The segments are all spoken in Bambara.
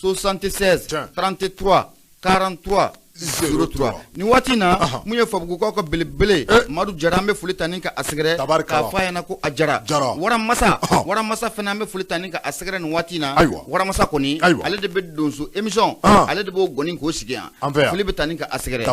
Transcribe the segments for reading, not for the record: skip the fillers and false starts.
76 33 43 03 ni waati na mun ye fabugukaw ka belebele Madu Jara an bɛ foli ta ni ka a sɛgɛrɛ k'a fɔ a ɲɛna ko a jara waramasa fana an bɛ foli ta ni ka a sɛgɛrɛ ni waati na waramasa kɔni ale de bɛ donso émission ale de b'o gɔni k'o sigi yan foli bɛ ta ni ka a sɛgɛrɛ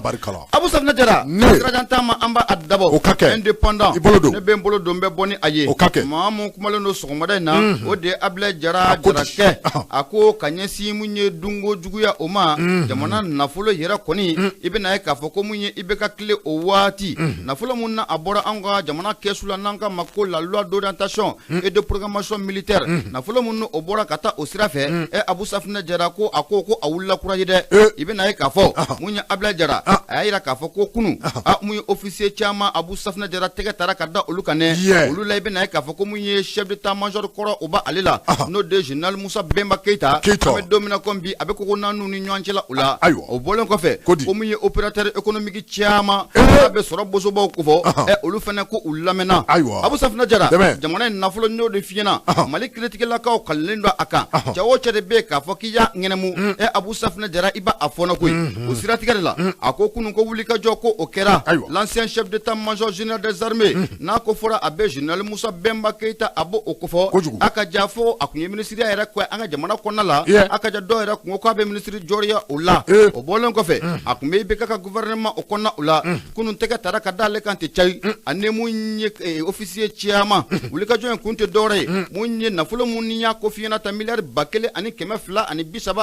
Abu Safinɛ Jara sirajan t'an ma an b'a dabɔ indépendant ne bɛ n bolo don bɛ bɔ ni a ye maa mun kumalen don sɔgɔmada in na o de ye Abulaye Jara Jarakɛ a ko ka ɲɛsin mun ye dunko juguya o ma jamana nafolo yɛrɛ kɔni i bɛna ye k'a fɔ ko mun ye i bɛ ka tile o waati nafolo mun na a bɔra an ka jamana kɛsu la n'an ka ma ko la loi d'orientation et de programmation militaire nafolo mun o bɔra ka taa o sira fɛ Abu Safinɛ Jara ko a ko a wulila kura ye dɛ i bɛna ye k'a fɔ mun ye Abulaye Jara a y'a yira k'a fɔ ko kunu mun ye officier caman Abu Safinɛ Jara tɛgɛ taara ka da olu kan dɛ olu la i bɛna ye k'a fɔ ko mun ye chef d'état major kɔrɔ o ba ale la n'o de général Musa Bemba Keita an bɛ don min na comme bi a bɛ koko n'an ni ɲɔgɔn cɛ la o la o bɔlen kɔfɛ ko mun ye opérateur économique caman a bɛ sɔrɔ bosobaw ko fɔ olu fana ko u lamɛnna Abu Safinɛ Jara jamana in nafolo n'o de fiyɛna Mali kiiritigɛlakaw kalilen don a kan cɛ o cɛ de bɛ k'a fɔ k'i y'a ŋɛnɛmu Abu Safinɛ Jara i b'a fɔnɔ koyi o siratigɛ de la a ko kunun ko wulikajɔ ko o kɛra l'ancien chef d'état major général des armées n'a ko fɔra a bɛ général Musa Bemba Keita a b'o ko fɔ a ka ja fɔ a kun ye ministériya yɛrɛ kɔ an ka jamana kɔnɔna la a ka ja dɔw yɛrɛ kun ko k'a bɛ ministre jɔriya o la o bɔlen kɔfɛ a kun bɛ IBK ka gouvernement o kɔnɔna o la kunun tɛgɛ taara ka d'ale kan tɛ cayi ani mun ye officier caman wulikajɔ in kun tɛ dɔwɛrɛ ye mun ye nafolo mun ni y'a ko f'i ɲɛna ta miliyari 1,230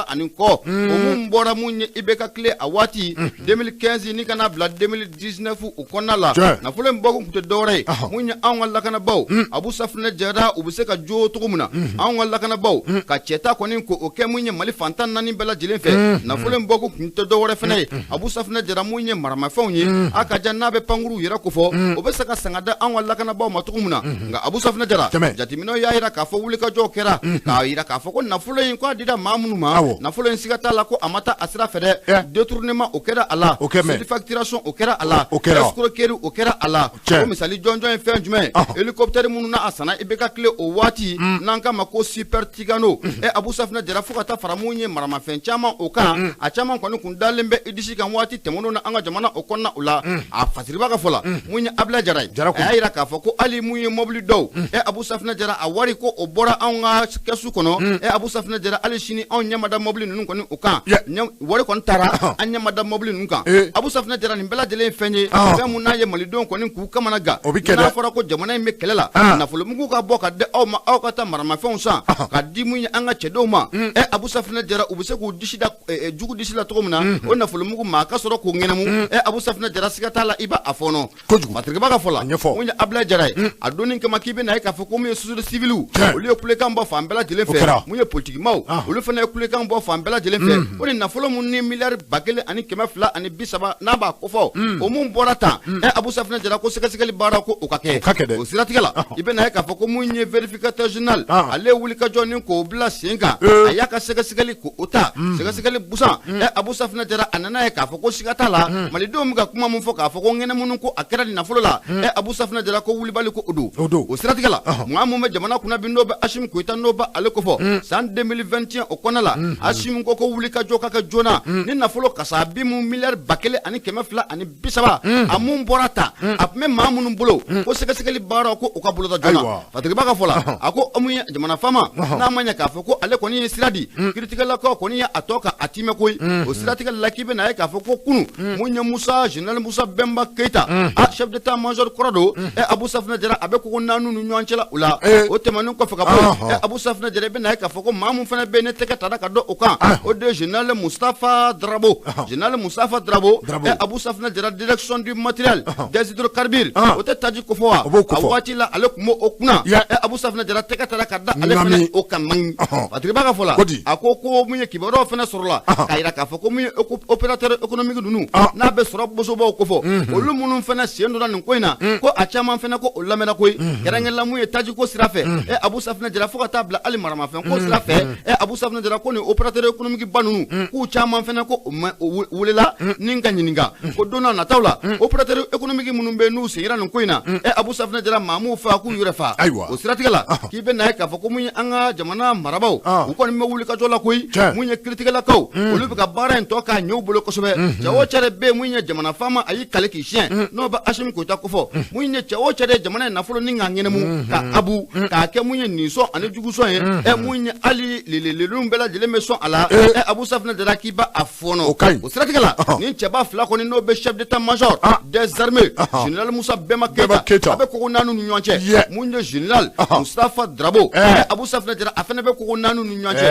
ani kɔ o mun bɔra mun ye IBK tile a waati 2015 ni kana bila 2019 o kɔnɔna la nafolo in bɔkun kun tɛ dɔwɛrɛ ye mun ye anw ka lakanabaw Abu Safinɛ Jara u bɛ se ka jo cogo min na anw ka lakanabaw ka cɛta kɔni ko o kɛ mun ye Mali fantan naani bɛɛ lajɛlen fɛ nafolo in bɔkun kun tɛ dɔwɛrɛ fana ye Abu Safinɛ Jara mun ye maramafɛnw ye a ka ja n'a bɛ pankuru yɛrɛ ko fɔ o bɛ se ka sanga da anw ka lakanabaw ma cogo min na nka Abu Safinɛ Jara jateminɛw y'a yira k'a fɔ wulikajɔw kɛra k'a yira k'a fɔ ko nafolo in k'a dira maa minnu ma nafolo in siga t'a la ko a ma taa a sira fɛ dɛ détournement o kɛra a la surfacturation o kɛra a la escroquerie o kɛra a la o misali jɔnjɔn ye fɛn jumɛn hélicoptère minnu na a sanna i bɛ ka tile o waati n'an k'a ma ko super tigano Abu Safinɛ Jara fo ka taa fara mun ye maramafɛn caman o kan a caman kɔni kun dalen bɛ idisi kan waati tɛmɛnw na an ka jamana o kɔnɔna o la a fasiriba ka fɔ la mun ye Abulaye Jara ye a y'a yira k'a fɔ ko hali mun ye mobili dɔw Abu Safinɛ Jara a wari ko o bɔra anw ka kɛsu kɔnɔ Abu Safinɛ Jara hali sini anw ɲɛ da mobili ninnu kɔni o kan wari kɔni taara an ɲɛ da mobili ninnu kan Abu Safinɛ Jara nin bɛɛ lajɛlen ye fɛn ye fɛn mun n'a ye malidenw kɔni k'u kamana gan n'a fɔra ko jamana in bɛ kɛlɛ la nafolo mugu ka bɔ ka di aw ma aw ka taa maramafɛnw san ka di mun ye an ka cɛdenw ma Abu Safinɛ Jara u bɛ se k'u disi da jugu disi la cogo min na o nafolo mugu maa ka sɔrɔ k'o ŋɛnɛmu Abu Safinɛ Jara siga t'a la i b'a fɔnɔ matirikeba ka fɔ la mun ye Abulaye Jara ye a donni kama k'i bɛ na ye k'a fɔ ko mun ye société civile olu ye kulekan bɔ fan bɛɛ lajɛlen fɛ mun ye politique maaw olu fana ye kulekan bɔ fan bɛɛ lajɛlen fɛ o ni nafolo mun ni miliyari 1,230 n'a b'a ko fɔ o mun bɔra tan Abu Safinɛ Jara ko sɛgɛsɛgɛli baara ko o ka kɛ o siratigɛ la i bɛ na ye k'a fɔ ko mun ye vérificateur général ale wulikajɔ ni k'o bila sen kan a y'a ka sɛgɛsɛgɛli k'o ta sɛgɛsɛgɛli busan Abu Safinɛ Jara a nana ye k'a fɔ ko siga t'a la malidenw bɛ ka kuma mun fɔ k'a fɔ ko ŋɛnɛmunu ko a kɛra nin nafolo la Abu Safinɛ Jara ko wulibali ko o don o siratigɛ la maa mun bɛ jamana kunna bi n'o bɛ Asimi Goyita n'o bɛ ale ko fɔ san 2021 o kɔnɔna la Asimi ko wulikajɔ ka kɛ joona ni nafolo kasa bi mun miliyari 1,230 a mun bɔra ta a tun bɛ maa minnu bolo ko sɛgɛsɛgɛli baara ko o ka boloda joona fatigiba ka fɔ la a ko mun ye jamana faama n'a ma ɲɛ k'a fɔ ko ale kɔni ye sira di kiiritigɛlakaw kɔni ye a tɔ ka a timɛ koyi o siratigɛ la k'i bɛ na ye k'a fɔ ko kunu mun ye général Musa Bemba Keita chef d'état major kɔrɔ don Abu Safinɛ Jara a bɛ koko naanu ni ɲɔgɔn cɛla o la o tɛmɛnen kɔfɛ ka bɔ Abu Safinɛ Jara i bɛ na ye k'a fɔ ko maa mun fana bɛ ne tɛgɛ taara ka dɔ o kan o de général Mustafa Darabo Abu Safinɛ Jara direction du matériel des hydrocarbures o tɛ taji ko fɔ wa a waati la ale tun b'o kunna Abu Safinɛ Jara tɛgɛ taara ka da ale fana o kan man ɲi fatigiba ka fɔ la a ko mun ye kibaruyaw fana sɔrɔ la k'a yira k'a fɔ ko mun ye opérateur économique ninnu n'a bɛ sɔrɔ bosobaw ko fɔ olu minnu fana sen donna nin ko in na ko a caman fana ko o lamɛnna koyi kɛrɛnkɛrɛnla mun ye taji ko sira fɛ Abu Safinɛ Jara fo ka taa bila hali maramafɛn ko sira fɛ Abu Safinɛ Jara ko ni opérateur économique ba ninnu k'u caman fana ko o welela ni ka ɲininka ko don n'a nataw la opérateur économique minnu bɛ n'u sigira nin ko in na Abu Safinɛ Jara maa m'u fa k'u yɛrɛ fa o siratigɛ la k'i bɛ na ye k'a fɔ ko mun ye an ka jamana marabaw u kɔni bɛ wuli ka jɔ la koyi mun ye kiritigɛlakaw olu bɛ ka baara in tɔ k'a ɲɛw bolo kosɛbɛ cɛ o cɛ de bɛ mun ye jamana faama a y'i kale k'i siɲɛ n'o bɛ Asimi Koyita ko fɔ mun ye cɛ o cɛ de jamana in nafolo ni k'a ɲɛnɛmu ka abu k'a kɛ mun ye nin sɔn ani jugusɔn ye mun ye hali lelelelunw bɛɛ lajɛlen bɛ sɔn a la Abu Safinɛ Jara k'i ba a fɔɔnɔ o siratigɛ la nin cɛba fila kɔni n'o bɛ chef d'état-major des armées général Musa Bɛma Keyita a bɛ kogo naani ni ɲɔgɔn cɛ mun ye général Mustafa Drabo Abu Safinɛ Jara a fana bɛ kogo naani ni ɲɔgɔn cɛ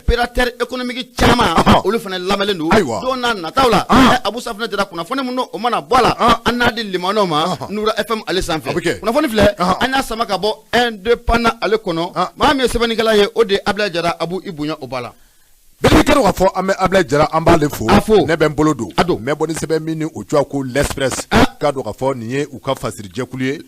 opérateur économique caman olu fana lamɛnlen don don n'a nataw la Abu Safinɛ Jara kunnafoni mun o mana bɔ a la an n'a di limanaw ma Nura FM ale sanfɛ kunnafoni filɛ an y'a sama ka bɔ indépendant ale kɔnɔ maa min ye sɛbɛnnikɛla ye o de ye Ablaye Jara Abu i bonya o b'a la bɛɛ kɛra k'a fɔ an bɛ Ablaye Jara an b'ale fo ne bɛ n bolo don mɛ bɔ ni sɛbɛn min ni o cogoya ko l'Express k'a dɔn k'a fɔ nin ye u ka fasiri jɛkulu ye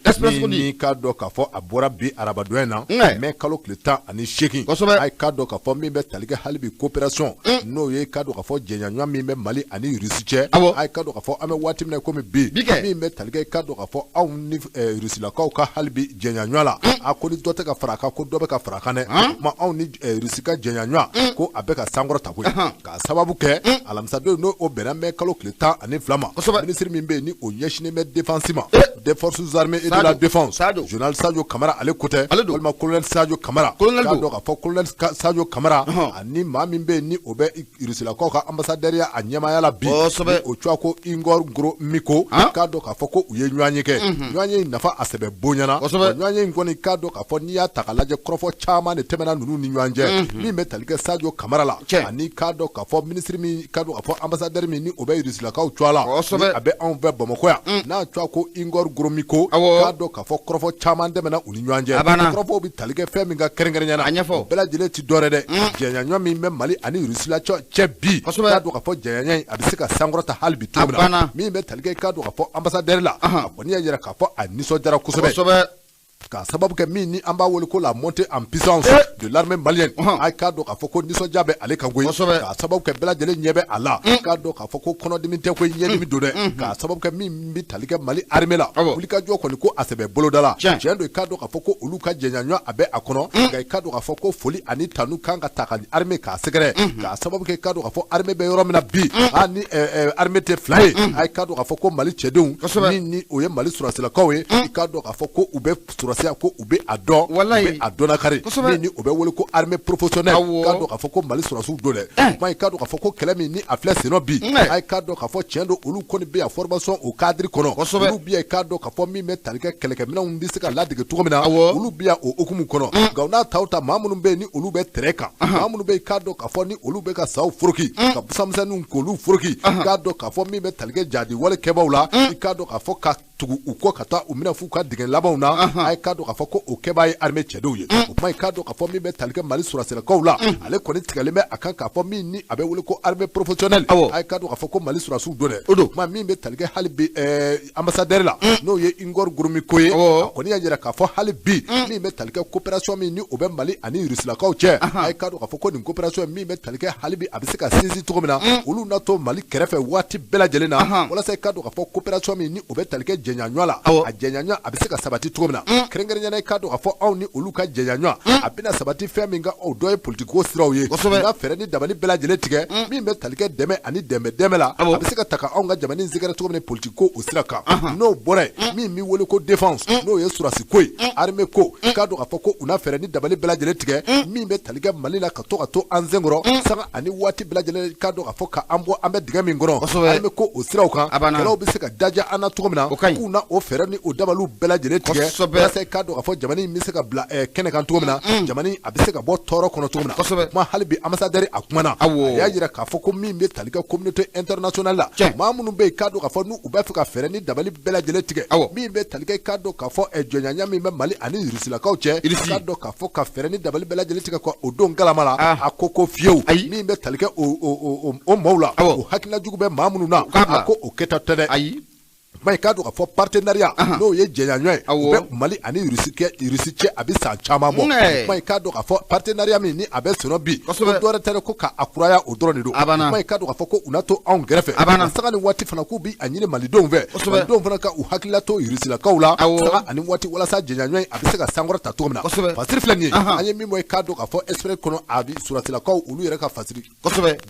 ni k'a dɔn k'a fɔ a bɔra bi arabadon in na mɛ kalo tile 18 a ye k'a dɔn k'a fɔ min bɛ tali kɛ hali bi coopération n'o ye k'a dɔn k'a fɔ jɛɲaɲɔgɔn min bɛ Mali ani Russie cɛ a ye k'a dɔn k'a fɔ an bɛ waati min na komi bi min bɛ tali kɛ k'a dɔn k'a fɔ anw ni Rusilakaw ka hali bi jɛɲaɲɔgɔn la a ko ni dɔ tɛ ka fara a kan ko dɔ bɛ ka fara a kan dɛ ma anw ni Russie ka jɛɲaɲɔgɔn ko a bɛ ka sankɔrɔ ta koyi k'a sababu kɛ alamisadon n'o bɛnna mɛ kalo tile 12 ma minisiri min bɛ yen ni o ɲɛsinnen bɛ défense ma des forces armées et de la défense général Sadio Kamara ale ko tɛ walima colonel Sadio Kamara k'a dɔn k'a fɔ colonel Sadio Kamara ani maa min bɛ yen ni o bɛ Rusilakaw ka ambassadeur ya a ɲɛmaaya la bi ni o cogoya ko Igor Gromyko k'a dɔn k'a fɔ ko u ye ɲɔgɔn ye kɛ ɲɔgɔn ye nafa a sɛbɛ bonyana ɲɔgɔn ye in kɔni k'a dɔn k'a fɔ n'i y'a ta ka lajɛ kɔrɔfɔ caman de tɛmɛna ninnu ni ɲɔgɔn cɛ min bɛ tali kɛ Sadio Kamara la ani k'a dɔn k'a fɔ ministre min k'a dɔn k'a fɔ ambassadeur min ni o bɛ Rusilakaw cogoya la ni a bɛ anw fɛ Bamakɔ yan n'a cogoya ko Igor Gromyko k'a dɔn k'a fɔ kɔrɔfɔ caman tɛmɛna u ni ɲɔgɔn cɛ kɔrɔfɔw bɛ tali kɛ fɛn min ka kɛrɛnkɛrɛnya o bɛɛ lajɛlen ti dɔwɛrɛ dɛ jɛɲaɲɔgɔn min bɛ Mali ani Russie la cɛ bi k'a dɔn k'a fɔ jɛɲaɲɔgɔn in a bɛ se ka sankɔrɔta hali bi cogo min na min bɛ tali kɛ k'a dɔn k'a fɔ ambassadeur la a kɔni y'a jira k'a fɔ a nisɔndiyara kosɛbɛ k'a sababu kɛ min ni an b'a wele ko la montée en puissance de l'armée malienne a k'a dɔn k'a fɔ ko nisɔndiya bɛ ale kan koyi k'a sababu kɛ bɛɛ lajɛlen ɲɛ bɛ a la k'a dɔn k'a fɔ ko kɔnɔdimi tɛ ko ɲɛdimi don dɛ k'a sababu kɛ min bɛ tali kɛ Mali armée la wulikajɔ kɔni ko a sɛbɛ boloda la tiɲɛ don k'a dɔn k'a fɔ ko olu ka jɛɲaɲɔgɔn a bɛ a kɔnɔ nka k'a dɔn k'a fɔ ko foli ani tanu kan ka ta ka di armée k'a sɛgɛrɛ k'a sababu kɛ k'a dɔn k'a fɔ armée bɛ yɔrɔ min na bi ni armée tɛ fila ye a k'a dɔn k'a fɔ ko Mali cɛdenw min ni o ye Mali sɔrɔsilakaw ye k'a dɔn k'a fɔ ko u bɛ sɔrɔsiya ko u bɛ a dɔn u bɛ a dɔnna kari min ni o bɛ wele ko armée professionnelle k'a dɔn k'a fɔ ko Mali sɔrɔsiw don dɛ kuma k'a dɔn k'a fɔ ko kɛlɛ min ni a filɛ senna bi a k'a dɔn k'a fɔ tiɲɛ don olu kɔni bɛ yan formation o cadre kɔnɔ olu bɛ yan k'a dɔn k'a fɔ min bɛ tali kɛ kɛlɛkɛminɛnw bɛ se ka ladege cogo min na olu bɛ yan o hukumu kɔnɔ nka u n'a ta o ta maa minnu bɛ yen ni olu bɛ tɛrɛ kan maa minnu bɛ yen k'a dɔn k'a fɔ ni olu bɛ ka saw foroki ka busamisɛnninw k'olu foroki k'a dɔn k'a fɔ min bɛ tali kɛ jadi wale kɛbaaw la i k'a dɔn k'a fɔ ka tugu u kɔ ka taa u minɛ f'u ka dingɛ labanw na a ye k'a dɔn k'a fɔ ko o kɛbaa ye armée cɛdenw ye o kuma ye k'a dɔn k'a fɔ min bɛ tali kɛ Mali sɔrɔsilakaw la ale kɔni tigɛlen bɛ a kan k'a fɔ min ni a bɛ wele ko armée professionnelle a ye k'a dɔn k'a fɔ ko Mali sɔrɔsiw don dɛ o don kuma min bɛ tali kɛ hali bi ambassadeur la n'o ye Igor Gromyko ye a kɔni y'a jira k'a fɔ hali bi min bɛ tali kɛ coopération min ni o bɛ Mali ani Rusilakaw cɛ a ye k'a dɔn k'a fɔ ko nin coopération min bɛ tali kɛ hali bi a bɛ se ka sinsin cogo min na olu na to Mali kɛrɛfɛ waati bɛɛ lajɛlen na walasa i k'a dɔn k'a fɔ coopération min ni o bɛ tali kɛ jɛɲaɲɔgɔn la a jɛɲaɲɔgɔn a bɛ se ka sabati cogo min na kɛrɛnkɛrɛnnenya k'a dɔn k'a fɔ anw ni olu ka jɛɲaɲɔgɔn a bɛna sabati fɛn min ka o dɔ ye politiko siraw ye n'a fɛɛrɛ ni dabali bɛɛ lajɛlen tigɛ min bɛ tali kɛ dɛmɛ ani dɛmɛ la a bɛ se ka ta ka anw ka jamana in sɛgɛrɛ cogo min na politiko o sira kan n'o bɔra yen min bɛ wele ko défense n'o ye surasi ko ye armée ko k'a dɔn k'a fɔ ko u n'a fɛɛrɛ ni dabali bɛɛ lajɛlen tigɛ min bɛ tali kɛ Mali la ka to an senkɔrɔ sanga ani waati bɛɛ lajɛlen k'a dɔn k'a fɔ k'an bɔ an bɛ dingɛ min kɔnɔ armée ko o siraw kan kɛlɛw bɛ se ka daja an na cogo min na k'u na o fɛɛrɛ ni o dabaliw bɛɛ lajɛlen tigɛ walasa k'a dɔn k'a fɔ jamana in bɛ se ka bila kɛnɛ kan cogo min na jamana in a bɛ se ka bɔ tɔɔrɔ kɔnɔ cogo min na kuma hali bi ambassadeur a kumana a y'a jira k'a fɔ ko min bɛ tali kɛ communauté internationale la maa minnu bɛ yen k'a dɔn k'a fɔ n'u bɛ fɛ ka fɛɛrɛ ni dabali bɛɛ lajɛlen tigɛ min bɛ tali kɛ k'a dɔn k'a fɔ jɔɲɔnya min bɛ Mali ani Rusilakaw cɛ k'a dɔn k'a fɔ ka fɛɛrɛ ni dabali bɛɛ lajɛlen tigɛ ka o don galama la a ko fiyewu min bɛ tali kɛ o maaw la o hakilina jugu bɛ maa minnu na a ko o kɛta tɛ dɛ mais k'a dɔn k'a fɔ partenariat n'o ye jɛɲɔgɔnya ye u bɛ Mali ani Rusi cɛ a bɛ san caman bɔ mais k'a dɔn k'a fɔ partenariat min ni a bɛ sɔrɔ bi ko dɔwɛrɛ tɛ ko k'a kuraya o dɔrɔn de don mais k'a dɔn k'a fɔ ko u na to anw kɛrɛfɛ saga ni waati fana k'u bi a ɲini malidenw fɛ malidenw fana ka u hakilila to Rusilakaw la saga ani waati walasa jɛɲɔgɔnya a bɛ se ka sankɔrɔ ta cogo min na fasiri filɛ nin ye an ye min bɔ k'a dɔn k'a fɔ Express kɔnɔ a bi Suratilakaw olu yɛrɛ ka fasiri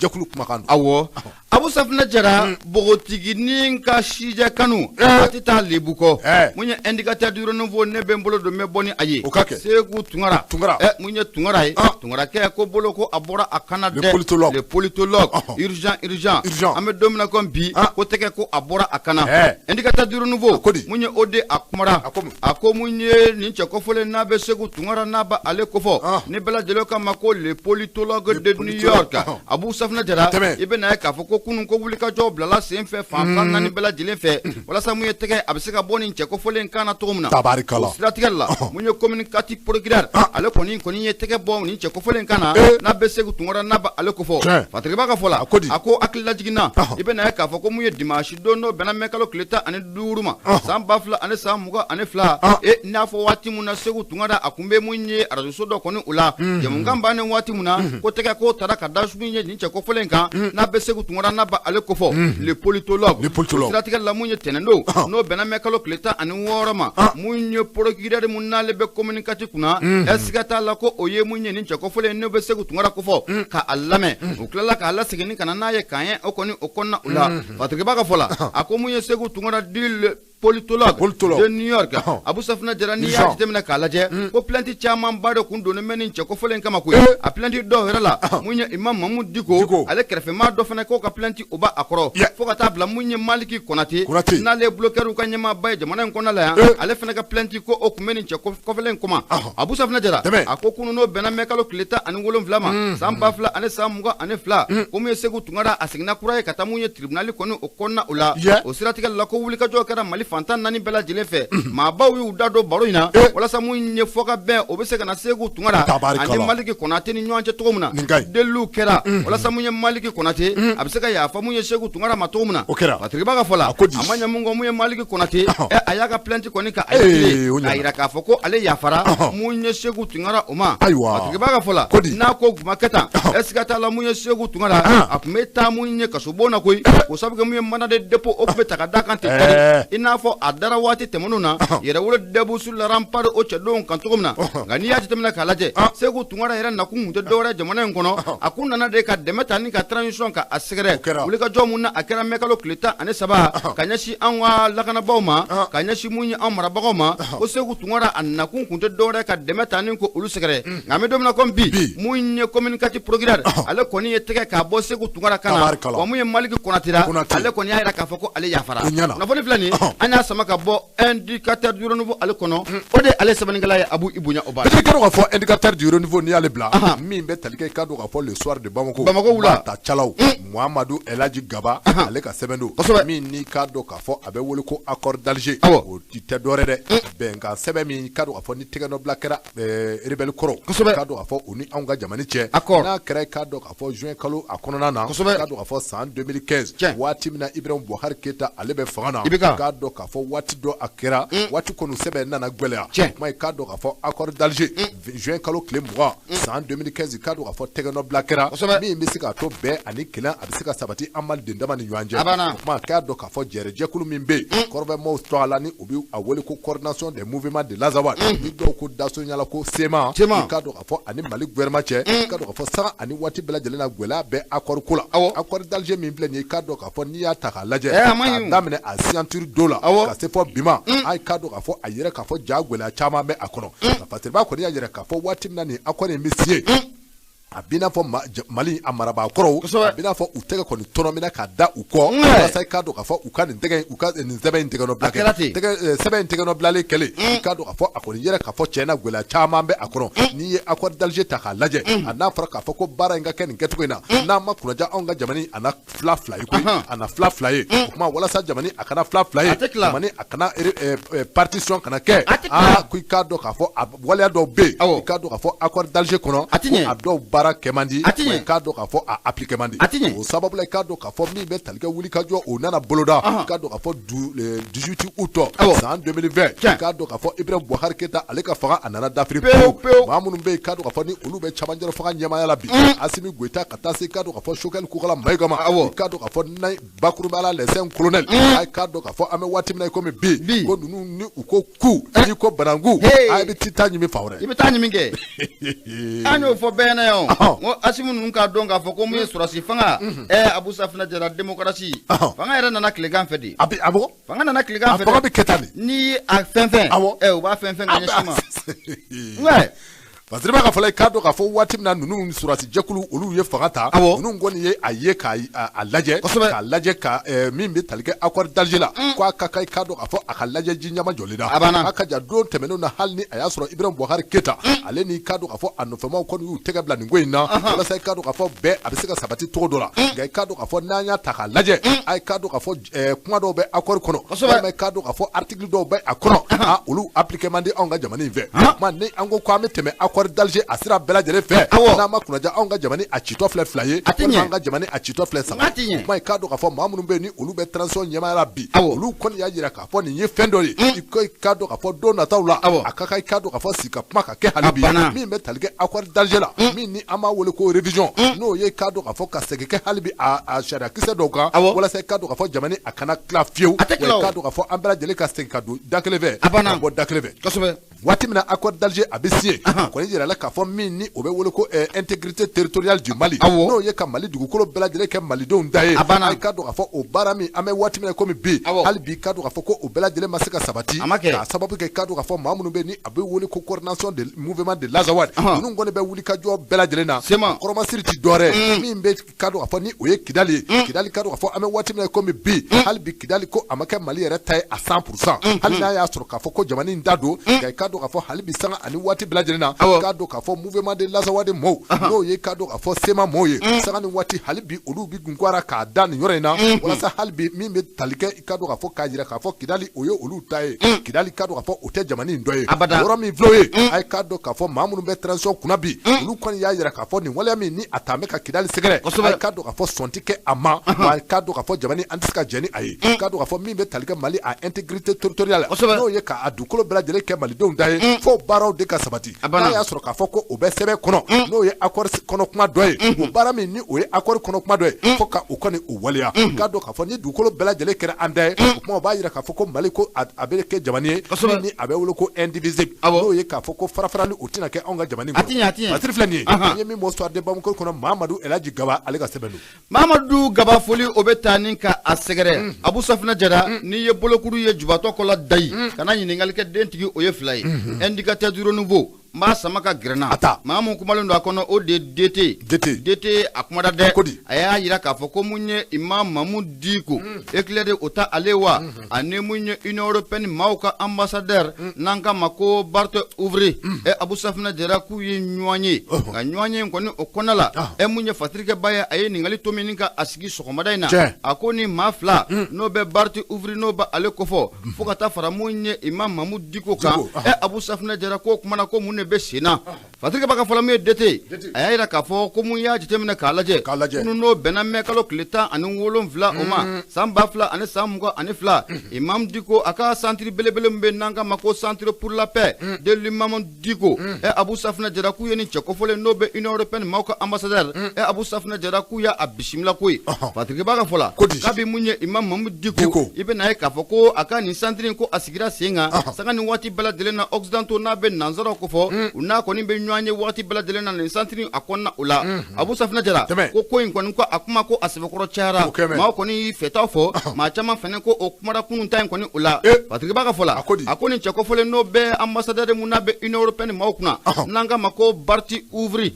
jɛkulu kumakan don awɔ Abu Safinɛ Jara bogotiginin ka sijɛ kanu a tɛ taa lebu kɔ mun ye indicateur du renouveau ne bɛ n bolo don n bɛ bɔ ni a ye Seku Tunkara mun ye Tunkara ye Tunkarakɛ ko bolo ko a bɔra a kana dɛ le politologue urgent an bɛ don min na comme bi ko tɛgɛ ko a bɔra a kana indicateur du renouveau mun ye o de a kumara a ko mun ye nin cɛ kɔfɔlen n'a bɛ Seku Tunkara n'a bɛ ale kofɔ ni bɛɛ lajɛlen kama ko le politologue de New York Abu Safinɛ Jara i bɛ na ye k'a fɔ ko kunun ko wulikajɔ bilala sen fɛ fan naani bɛɛ lajɛlen fɛ walasa mun ye tɛgɛ a bɛ se ka bɔ nin cɛ kɔfɔlen kan na cogo min na o siratigɛ la mun ye communicatif procureur ale kɔni ye tɛgɛ bɔ nin cɛ kɔfɔlen kan na n'a bɛ Seku Tunkara n'a bɛ ale kofɔ Fatigiba ka fɔ la a ko hakili lajiginna i bɛ na ye k'a fɔ ko mun ye dimanche don n'o bɛnna mɛ kalo tile 15 ma san 2000 ani san 22 n'a fɔ waati mun na Seku Tunkara a kun bɛ mun ye radio so dɔ kɔni o la jamukan bannen waati mun na ko tɛgɛ ko taara ka da sugu ye nin cɛ kɔfɔlen kan n'a bɛ Seku Tunkara n'a bɛ ale kofɔ le politologue siratigɛ la mun ye tɛnɛndo n'o bɛnna mɛ kalo tile 16 ma mun ye procureur mun n'ale bɛ communicatif kunna ɛsiga t'a la ko o ye mun ye nin cɛ kɔfɔlen ne bɛ Seku Tunkara kofɔ ka a lamɛn o tilala k'a lasegin ka na n'a ye k'an ye o kɔni o kɔnɔna o la Fatigiba ka fɔ la a ko mun ye Seku Tunkara di politologue de New York Abu Safinɛ Jara n'i y'a jateminɛ k'a lajɛ ko plainte caman ba de kun donnen bɛ nin cɛ kɔfɔlen kama koyi a plainte dɔw yɛrɛ la mun ye Imam Mamudu Diko ale kɛrɛfɛmaa dɔ fana k'o ka plainte o b'a kɔrɔ fo ka taa bila mun ye Maliki Konate n'ale bloqueur ka ɲɛmaaba ye jamana in kɔnɔna la yan ale fana ka plainte ko o kun bɛ nin cɛ kɔfɔlen kɔma Abu Safinɛ Jara a ko kunun n'o bɛnna mɛ kalo tile 17 ma san 2000 ani san 22 ko mun ye Seku Tunkara a seginna kura ye ka taa mun ye tribunal kɔni o kɔnɔna o la o siratigɛ la ko wulikajɔ kɛra Mali fantan naani bɛɛ lajɛlen fɛ maabaw y'u da don baro in na walasa mun ye fɔ ka bɛn o bɛ se ka na Seku Tunkara ani Maliki Konate ni ɲɔgɔn cɛ cogo min na deliw kɛra walasa mun ye Maliki Konate a bɛ se ka yafa mun ye Seku Tunkara ma cogo min na Fatigiba ka fɔ la a ma ɲɛ mun kɔ mun ye Maliki Konate a y'a ka plainte kɔni ka a yira k'a fɔ ko ale yafara mun ye Seku Tunkara o ma Fatigiba ka fɔ la n'a ko gumakɛ tan ɛsiga t'a la mun ye Seku Tunkara a tun bɛ taa mun ye kasobon na koyi o sabu kɛ mun ye mandat de dépôt o tun bɛ ta ka d'a kan ten i n'a fɔ a dara waati tɛmɛnenw na yɛrɛwolo dɛbu sur la rempart o cɛdenw kan cogo min na nka n'i y'a jateminɛ k'a lajɛ Seku Tunkara yɛrɛ nakun tun tɛ dɔwɛrɛ jamana in kɔnɔ a kun nana de ka dɛmɛ ta ni ka transition ka a sɛgɛrɛ wulikajɔ mun na a kɛra mɛ kalo tile 13 ka ɲɛsin an ka lakanabaaw ma ka ɲɛsin mun ye an marabagaw ma ko Seku Tunkara a nakun tun tɛ dɔwɛrɛ ka dɛmɛ ta ni ko olu sɛgɛrɛ nka an bɛ don min na comme bi mun ye communicatif procureur ale kɔni ye tɛgɛ k'a bɔ Seku Tunkara kan na wa mun ye Maliki Konate ale kɔni y'a jira k'a fɔ ko ale yafara nafolo filɛ nin an y'a sama ka bɔ indicateur du renouveau ale kɔnɔ o de ale sɛbɛnnikɛla ye Abu Ibunya Oba i ka dɔn k'a fɔ indicateur du renouveau n'i y'ale bila min bɛ tali kɛ i ka dɔn k'a fɔ le soir de Bamako wula ta calaw Muhamadu Elaji Gaba ale ka sɛbɛn don min n'i ka dɔn k'a fɔ a bɛ wele ko accord d'Alger o tɛ dɔwɛrɛ dɛ bɛnkan sɛbɛn min i ka dɔn k'a fɔ ni tɛgɛ nɔ bila kɛra rebelle kɔrɔ i ka dɔn k'a fɔ o ni anw ka jamana cɛ n'a kɛra i ka dɔn k'a fɔ juin kalo a kɔnɔna na i ka dɔn k'a fɔ san 2015 waati min na Ibrahim Bouhari Keita ale bɛ fanga na i ka dɔn k'a fɔ waati dɔ a kɛra waati kɔni sɛbɛn nana gwɛlɛya kuma i ka dɔn k'a fɔ accord d'Alger juin kalo tile 20 san 2015 i ka dɔn k'a fɔ tɛgɛ nɔ bila kɛra min bɛ se k'a to bɛɛ ani kelen a bɛ se ka sabati an maliden dama ni ɲɔgɔn cɛ kuma k'a dɔn k'a fɔ jɛrɛjɛkulu min bɛ yen kɔrɔbɛmɔɔw tɔgɔ la ni u bɛ a wele ko coordination des mouvements de l'Azawad ni dɔw ko dasoɲala ko sema i ka dɔn k'a fɔ ani Mali gouvernement cɛ i ka dɔn k'a fɔ saga ani waati bɛɛ lajɛlen na gwɛlɛya bɛ accord ko la accord d'Alger min filɛ nin ye i ka dɔn k'a fɔ n'i y'a ta k'a lajɛ k'a daminɛ a signature don la ka se fɔ bi ma a ka dɔn k'a fɔ a yɛrɛ k'a fɔ ja gwɛlɛya caman bɛ a kɔnɔ Fatigiba kɔni y'a yɛrɛ k'a fɔ waati min na nin accord in bɛ signé a bina fɔ Mali a marabaa kɔrɔw a bina fɔ u tɛgɛ kɔni tɔnɔ mina ka da u kɔ walasa k'a dɔn k'a fɔ u ka nin sɛbɛn in tɛgɛnɔ bila kɛ sɛbɛn in tɛgɛnɔ bilalen kɛlen i k'a dɔn k'a fɔ a kɔni yɛrɛ k'a fɔ tiɲɛna gɛlɛya caman bɛ a kɔrɔ n'i ye accord d'Alger ta k'a lajɛ a n'a fɔra k'a fɔ ko baara in ka kɛ nin kɛcogo in na n'a ma kunnaja anw ka jamana a na fila ye koyi a na fila ye o kuma walasa jamana a kana fila ye jamana a kana partition kana kɛ ko i k'a dɔn k'a fɔ a waleya dɔw bɛ yen i k'a dɔn k'a fɔ accord d'Alger kɔnɔ a dɔw baara kɛ man di i k'a dɔn k'a fɔ a appliquer man di o sababu la i k'a dɔn k'a fɔ min bɛ tali kɛ wuli ka jɔ o nana boloda i k'a dɔn k'a fɔ 18 août san 2020 i k'a dɔn k'a fɔ Ibrahim Boubacar Keïta ale ka fanga a nana dafiri pewu maa minnu bɛ yen i k'a dɔn k'a fɔ ni olu bɛ camancɛla fanga ɲɛmaaya la bi Assimi Goïta ka taa se i k'a dɔn k'a fɔ Choguel Kokala Mayiga ma i k'a dɔn k'a fɔ bakurubaya la les colonel i k'a dɔn k'a fɔ an bɛ waati min na i komi bi ko ninnu ni u ko ku n'i ko bananku a bɛ ti taa ɲimi fa wɛrɛ i bɛ taa ɲimi kɛ an y'o fɔ bɛɛ ɲɛna yan ko Assimi ninnu k'a dɔn k'a fɔ ko mun ye sɔrɔsi fanga Abu Safinɛ Jara démocratie fanga yɛrɛ nana tilegan fɛ de fanga nana tilegan fɛ fanga bɛ kɛ tan de ni a fɛn u b'a fɛn ka ɲɛsin ma parce que ka fɔla i k'a dɔn k'a fɔ waati min na ninnu surasi jɛkulu olu ye fanga ta ninnu kɔni ye a ye k'a lajɛ ka min bɛ tali kɛ accord d'Alger la k'a ka kan i k'a dɔn k'a fɔ a ka lajɛ ji ɲama jɔlen na a ka jan don tɛmɛnenw na hali ni a y'a sɔrɔ Ibrahim Boubacar Keïta ale ni k'a dɔn k'a fɔ a nɔfɛmaw kɔni y'u tɛgɛ bila nin ko in na walasa i k'a dɔn k'a fɔ bɛɛ a bɛ se ka sabati cogo dɔ la nka i k'a dɔn k'a fɔ n'an y'a ta k'a lajɛ a ye k'a dɔn k'a fɔ kuma dɔw bɛ accord kɔnɔ walima i k'a dɔn k'a fɔ article dɔw bɛ a kɔnɔ olu appliquer man di anw ka jamana in fɛ kuma ni an ko k'an bɛ tɛmɛ accord d'Alger a sira bɛɛ lajɛlen fɛ n'an ma kunnaja anw ka jamana a citɔ filɛ 2 ye walima an ka jamana a citɔ filɛ 3 kuma i k'a dɔn k'a fɔ maa minnu bɛ yen ni olu bɛ transition ɲɛmaaya la bi olu kɔni y'a jira k'a fɔ nin ye fɛn dɔ ye i k'a dɔn k'a fɔ don nataw la a ka kan i k'a dɔn k'a fɔ sigi ka kuma ka kɛ hali bi min bɛ tali kɛ accord d'Alger la min ni an b'a wele ko révision n'o ye k'a dɔn k'a fɔ ka segin kɛ hali bi a sariya kisɛ dɔw kan walasa i k'a dɔn k'a fɔ jamana a kana tila fiyewu wa i k'a dɔn k'a fɔ an bɛɛ lajɛlen ka segin ka don da kelen fɛ ka bɔ da kelen fɛ waati min na accord d'Alger a bɛ signé kɔni yira la k'a fɔ min ni o bɛ wele ko intégrité territoriale du Mali n'o ye ka Mali dugukolo bɛɛ lajɛlen kɛ malidenw da ye a k'a dɔn k'a fɔ o baara min an bɛ waati min na komi bi hali bi k'a dɔn k'a fɔ ko o bɛɛ lajɛlen ma se ka sabati k'a sababu kɛ k'a dɔn k'a fɔ maa minnu bɛ yen ni a bɛ wele ko coordination de mouvement de l'Azawad ninnu kɔni bɛ wuli ka jɔ bɛɛ lajɛlen na kɔrɔmasiri ti dɔwɛrɛ min bɛ k'a dɔn k'a fɔ ni o ye Kidali ye Kidali k'a dɔn k'a fɔ an bɛ waati min na komi bi hali bi Kidali ko a ma kɛ Mali yɛrɛ ta ye a 100% hali n'a y'a sɔrɔ k'a fɔ ko jamana in da don nka k'a dɔn k'a fɔ hali bi sanga ani waati bɛɛ lajɛlen na k'a dɔn k'a fɔ mouvement de l'Azawad mɔɔw n'o ye k'a dɔn k'a fɔ sema mɔɔw ye sanga ni waati hali bi olu bi gunkara k'a da nin yɔrɔ in na walasa hali bi min bɛ tali kɛ i k'a dɔn k'a fɔ k'a jira k'a fɔ Kidali o ye olu ta ye Kidali k'a dɔn k'a fɔ o tɛ jamana in dɔ ye yɔrɔ min filɛ o ye a ye k'a dɔn k'a fɔ maa minnu bɛ transition kunna bi olu kɔni y'a jira k'a fɔ nin waleya min ni a taa bɛ ka Kidali sɛgɛrɛ a ye k'a dɔn k'a fɔ sɔn ti kɛ a ma wa a ye k'a dɔn k'a fɔ jamana an tɛ se ka jɛn ni a ye k'a dɔn k'a fɔ min bɛ tali kɛ Mali a intégrité territoriale n'o ye k'a dugukolo bɛɛ lajɛlen kɛ malidenw da ye fo baaraw de ka sabati n'a y'a sɔrɔ k'a fɔ ko o bɛ sɛbɛn kɔnɔ n'o ye accord kɔnɔ kuma dɔ ye o baara min ni o ye accord kɔnɔ kuma dɔ ye fo ka o kɔni o waleya k'a dɔn k'a fɔ ni dugukolo bɛɛ lajɛlen kɛra an da ye o kuma o b'a jira k'a fɔ ko Mali ko a bɛ kɛ jamana ye min ni a bɛ wele ko indivisible n'o ye k'a fɔ ko farafarali o tɛna kɛ anw ka jamana in kɔnɔ masiri filɛ nin ye n ye min bɔ Soir de Bamako kɔnɔ Mahamadu Elhaji Gaba ale ka sɛbɛn don Mahamadu Gaba foli o bɛ taa ni ka a sɛgɛrɛ Abu Safinɛ Jara n'i ye bolokuru ye jubatɔ kɔla dayi kana ɲininkali kɛ den tigi o ye 2 ye indicateur du renouveau n b'a sama ka gɛrɛnna maa mun kumalen don a kɔnɔ o de ye DT a kumada dɛ a y'a jira k'a fɔ ko mun ye Imam Mamu Diko éclairé o ta ale wa ani mun ye Union européenne maaw ka ambassadeur n'an k'a ma ko Bart Ouvry Abu Safinɛ Jara k'u ye ɲɔgɔn ye nka ɲɔgɔn ye kɔni o kɔnɔ la mun ye fatirikɛba ye a ye ɲininkali to min ka a sigi sɔgɔmada in na a ko ni maa 2 n'o bɛ Bart Ouvry n'o bɛ ale kɔfɔ fo ka taa fara mun ye Imam Mamu Diko kan Abu Safinɛ Jara k'o kumana ko mun ne bɛ senna fatirikɛba ka fɔlɔ min ye DT a y'a jira k'a fɔ ko mun y'a jateminɛ k'a lajɛ kunun n'o bɛnna mɛ kalo tile 17 o ma san 2000 ani san 22 Imam Diko a ka centre belebele min bɛ n'an k'a ma ko centre pour la paix de l'Imam Diko Abu Safinɛ Jara k'u ye nin cɛ kofɔlen n'o bɛ Union européenne maaw ka ambassadeur Abu Safinɛ Jara k'u y'a bisimila ko ye fatirikɛba ka fɔla k'a bɛ mun ye Imam Mamu Diko i bɛ n'a ye k'a fɔ ko a ka nin centre in ko a sigira sen kan sanga ni waati bɛɛ lajɛlen na occidentaux n'a bɛ nanzaraw ko fɔ fɔ u n'a kɔni bɛ ɲɔgɔn ye waati bɛɛ lajɛlen na nin santiri a kɔnɔna o la Abu Safinɛ Jara ko in kɔni ko a kuma ko a sɛbɛkɔrɔ cayara maa kɔni fɛtaw fɔ maa caman fɛnɛ ko o kumara kunun ta in kɔni o la Patrick Ba ka fɔ la a ko nin cɛ kɔfɔlen n'o bɛ ambassadeur mun na bɛ Union européenne maaw kunna n'an k'a ma ko Parti ouvri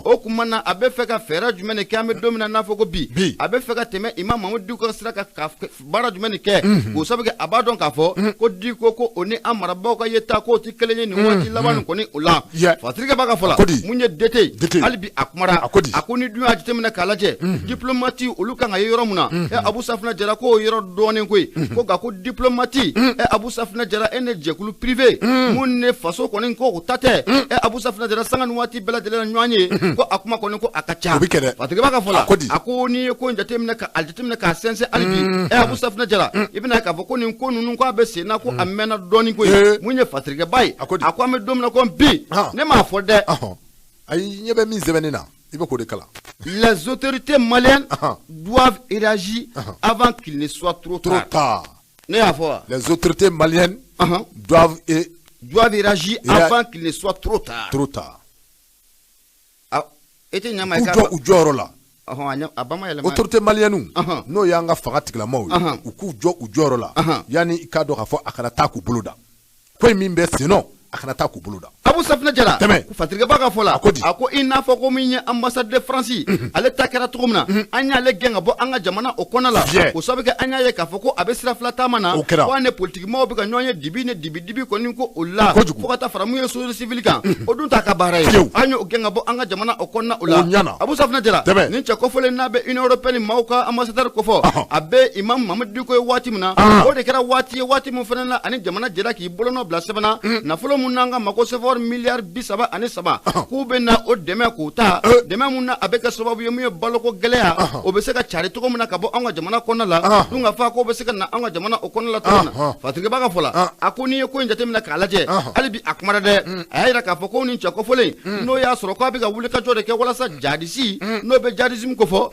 o kuma na a bɛ fɛ ka fɛɛrɛ jumɛn de kɛ an bɛ don min na n'a fɔ ko bi a bɛ fɛ ka tɛmɛ Imam Mamadu Diko ka sira kan ka baara jumɛn de kɛ k'o sababu kɛ a b'a dɔn k'a fɔ ko Diko ko o ni an marabaaw ka yeta k'o tɛ kelen ye nin waati laban nin kɔni o la Patrick Ba ka fɔ la mun ye dete hali bi a kumara a ko ni dun y'a jateminɛ k'a lajɛ diplomate olu kan ka ye yɔrɔ mun na Abu Safinɛ Jara k'o yɔrɔ dɔɔnin koyi ko nka ko diplomate Abu Safinɛ Jara e ne jɛkulu privé mun ne faso kɔni ko o ta tɛ Abu Safinɛ Jara sanga ni waati bɛɛ lajɛlen na ɲɔgɔn ye ko a kuma kɔni ko a ka ca Patrick Ba ka fɔ la a ko n'i ye ko in jateminɛ k'a sɛnsɛn hali bi Abu Safinɛ Jara i bɛna k'a fɔ ko nin ko ninnu k'a bɛ sen na ko a mɛnna dɔɔnin koyi mun ye Patrick Ba ye a ko an bɛ don min na ko bi ne m'a fɔ dɛ ayi ɲɛ bɛ min sɛbɛnni na i bɛ k'o de kalan les autorités maliennes doivent réagir avant qu'il ne soit trop tard ne y'a fɔ wa les autorités maliennes doivent réagir avant qu'il ne soit trop tard e tɛ ɲama ye k'u jɔ u jɔyɔrɔ la a ba ma yɛlɛma autorité malienne n'o y'an ka fanga tigilamaw ye u k'u jɔ u jɔyɔrɔ la yanni i k'a dɔn k'a fɔ a kana taa k'u bolo da ko in min bɛ sen nɔ a kana taa k'u bolo da Abu Safinɛ Jara Patrick Ba ka fɔ la a ko i n'a fɔ ko min ye ambassade de France ale ta kɛra cogo min na an y'ale gɛn ka bɔ an ka jamana o kɔnɔ la o sababu kɛ an y'a ye k'a fɔ ko a bɛ sira fila taama na ko an ni politikimaaw bɛ ka ɲɔgɔn ye dibi kɔni ko o la fo ka taa fara mun ye société civile kan o dun t'a ka baara ye an y'o gɛn ka bɔ an ka jamana o kɔnɔna o la Abu Safinɛ Jara nin cɛ kɔfɔlen n'a bɛ Union européenne maaw ka ambassadeur kɔfɔ a bɛ Imam Mamadu Diko ye waati min na o de kɛra waati ye waati min fana na ani jamana jɛra k'i bolonɔ bila sɛbɛn na nafolo mun n'an ka mako sɛfɔri miliyari 37 k'u bɛ na o dɛmɛ k'u ta dɛmɛ mun na a bɛ kɛ sababu ye mun ye baloko gɛlɛya o bɛ se ka cari cogo min na ka bɔ an ka jamana kɔnɔna la dun ka fɔ ko bɛ se ka na an ka jamana o kɔnɔna la cogo min na Patrick Ba ka fɔ la a ko n'i ye ko in jateminɛ k'a lajɛ hali bi a kumara dɛ a y'a jira k'a fɔ ko nin cɛ kɔfɔlen n'o y'a sɔrɔ k'a bɛ ka wuli kajɔ de kɛ walasa jadisi n'o bɛ jadisme ko fɔ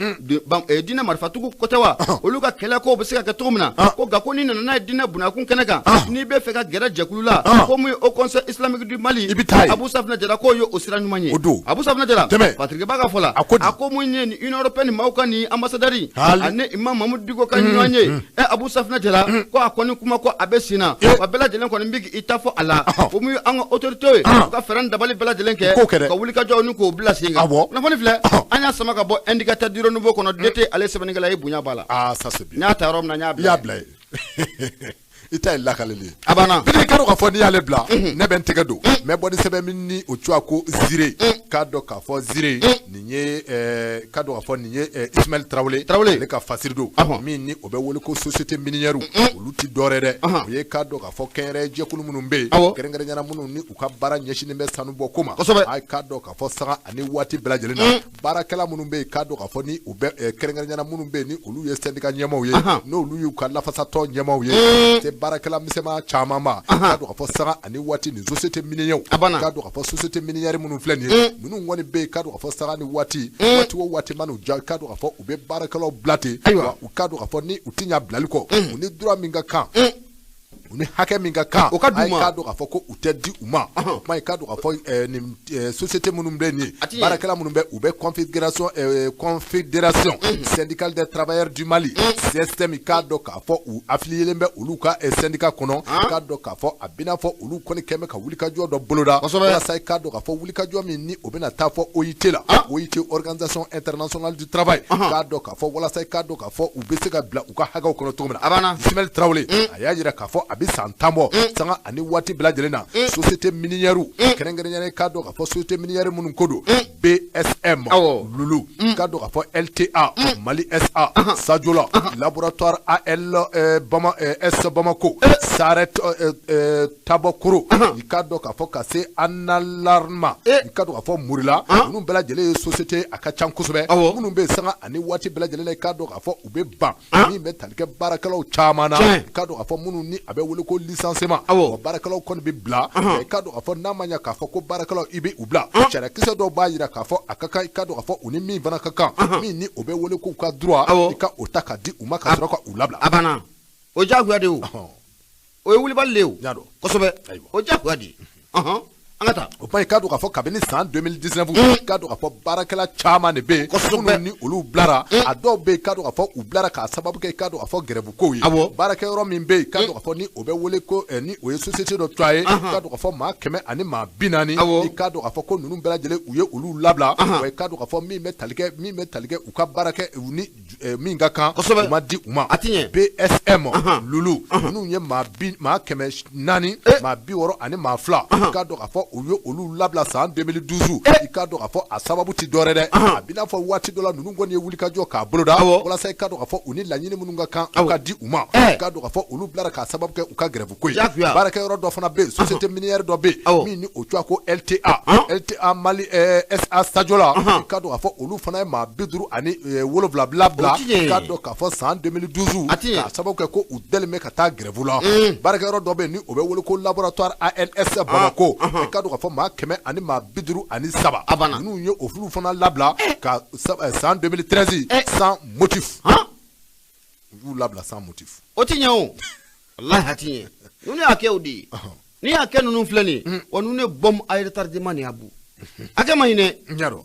diinɛ marifatigiw ko tɛ wa olu ka kɛlɛ ko bɛ se ka kɛ cogo min na ko nka ko n'i nana n'a ye diinɛ bunakun kɛnɛ kan n'i bɛ fɛ ka gɛrɛ jɛkulu la ko mun ye Haut Conseil islamique du Mali Abu Safinɛ Jara k'o ye o sira ɲuman ye Abu Safinɛ Jara Patrick Ba ka fɔ la a ko mun ye ni Union européenne maaw ka ni ambassadeur ani Imam Mamadu Diko ka ɲɔgɔn ye Abu Safinɛ Jara ko a kɔni kuma ko a bɛ sen na wa bɛɛ lajɛlen kɔni bɛ k'i ta fɔ a la o mun ye an ka autorité ye u ka fɛɛrɛ dabali bɛɛ lajɛlen kɛ ka wuli ka jɔ ni k'o bila sen kan kunnafoni filɛ an y'a sama ka bɔ indicateur du renouveau kɔnɔ DT ale sɛbɛnnikɛla ye bonya b'a la n y'a ta yɔrɔ min na n y'a bila i ta ye lakaleli a banna bidi k'a dɔn k'a fɔ n'i y'ale bila ne bɛ n tɛgɛ don mɛ bɔ ni sɛbɛn min ni o cogoya ko Zire k'a dɔn k'a fɔ Zire nin ye k'a dɔn k'a fɔ nin ye Ismaël Traoré ale ka fasiri don min ni o bɛ wele ko société minière olu ti dɔwɛrɛ dɛ o ye k'a dɔn k'a fɔ kɛnyɛrɛye jɛkulu minnu bɛ yen kɛrɛnkɛrɛnyana minnu ni u ka baara ɲɛsinnen bɛ sanubɔ ko ma a ye k'a dɔn k'a fɔ sanga ani waati bɛɛ lajɛlen na baarakɛla minnu bɛ yen k'a dɔn k'a fɔ ni u bɛ kɛrɛnkɛrɛnyana minnu bɛ yen ni olu ye syndicat ɲɛmaaw ye n'olu y'u ka lafasatɔ ɲɛmaaw ye baarakɛla misɛnman caman ma k'a dɔn k'a fɔ sanga ani waati ni société minière k'a dɔn k'a fɔ société minière minnu filɛ nin ye minnu kɔni bɛ yen k'a dɔn k'a fɔ sanga ni waati o waati man'u ja k'a dɔn k'a fɔ u bɛ baarakɛlaw bila ten wa u k'a dɔn k'a fɔ ni u ti ɲa bilali kɔ u ni droit min ka kan u ni hakɛ min ka kan a ye k'a dɔn k'a fɔ ko u tɛ di u ma kuma ye k'a dɔn k'a fɔ nin société minnu bɛ nin ye baarakɛla minnu bɛ u bɛ confédération syndicale des travailleurs du Mali CSTM k'a dɔn k'a fɔ u affiliélen bɛ olu ka syndicat kɔnɔ k'a dɔn k'a fɔ a bɛna fɔ olu kɔni kɛ bɛ ka wulikajɔ dɔ boloda walasa k'a dɔn k'a fɔ wulikajɔ min ni o bɛna taa fɔ OIT la OIT organisation internationale du travail k'a dɔn k'a fɔ walasa k'a dɔn k'a fɔ u bɛ se ka bila u ka hakɛw kɔnɔ cogo min na Ismaël Traoré a y'a jira k'a fɔ a bɛ san 10 bɔ sanga ani waati bɛɛ lajɛlen na société minière kɛrɛnkɛrɛnyana k'a dɔn k'a fɔ société minière minnu ko don BSM Lulu k'a dɔn k'a fɔ LTA Mali SA Sadiola laboratoire AL S Bamako Saret Tabakoro i k'a dɔn k'a fɔ ka se Analarma i k'a dɔn k'a fɔ Murila minnu bɛɛ lajɛlen ye société a ka ca kosɛbɛ minnu bɛ sanga ani waati bɛɛ lajɛlen na i k'a dɔn k'a fɔ u bɛ ban min bɛ tali kɛ baarakɛlaw caman na i k'a dɔn k'a fɔ minnu ni a bɛ wele ko licenciement wa baarakɛlaw kɔni bɛ bila i k'a dɔn k'a fɔ n'a ma ɲɛ k'a fɔ ko baarakɛlaw i bɛ u bila sariyakisɛ dɔw b'a jira k'a fɔ a ka kan i k'a dɔn k'a fɔ u ni min fana ka kan min ni o bɛ wele k'u ka droit i ka o ta ka di u ma ka sɔrɔ ka u labila a banna o diyagoya de o o ye wulibali de ye o kosɛbɛ o diyagoya de o kuma k'a dɔn k'a fɔ kabini san 2019 k'a dɔn k'a fɔ baarakɛla caman de bɛ yen minnu ni olu bilara a dɔw bɛ yen k'a dɔn k'a fɔ u bilara k'a sababu kɛ k'a dɔn k'a fɔ gɛrɛbu kow ye baarakɛyɔrɔ min bɛ yen k'a dɔn k'a fɔ ni o bɛ wele ko ni o ye société dɔ tura ye k'a dɔn k'a fɔ maa 100 ani maa 40 i k'a dɔn k'a fɔ ko ninnu bɛɛ lajɛlen u ye olu labila wa k'a dɔn k'a fɔ min bɛ tali kɛ u ka baara kɛ u ni min ka kan u ma di u ma BSM lulu ninnu ye maa 400 maa 60 ani maa 2 k'a dɔn k'a fɔ u ye olu labila san 2012 i k'a dɔn k'a fɔ a sababu ti dɔwɛrɛ dɛ a b'i n'a fɔ waati dɔ la ninnu kɔni ye wulikajɔ k'a boloda walasa i k'a dɔn k'a fɔ u ni laɲini minnu ka kan u ka di u ma i k'a dɔn k'a fɔ olu bilara k'a sababu kɛ u ka gɛrɛfu ko ye baarakɛyɔrɔ dɔ fana bɛ yen société minière dɔ bɛ yen min ni o cogoya ko LTA Mali SA Sajola i k'a dɔn k'a fɔ olu fana ye maa 57 ani 7 bila i k'a dɔn k'a fɔ san 2012 k'a sababu kɛ ko u dɛlen bɛ ka taa gɛrɛfu la baarakɛyɔrɔ dɔ bɛ yen ni o bɛ wele ko laboratoire ANS Bamako i k'a dɔn k'a fɔ maa 100 ani maa 57 ninnu ye o fulu fana labila ka san 2013 sans motif u y'u labila sans motif o ti ɲɛ o wallahi a ti ɲɛ ninnu y'a kɛ o de ye ni y'a kɛ ninnu filɛ nin ye wa ninnu ye bombe à retardement ni y'a bu a kɛ ma ɲi dɛ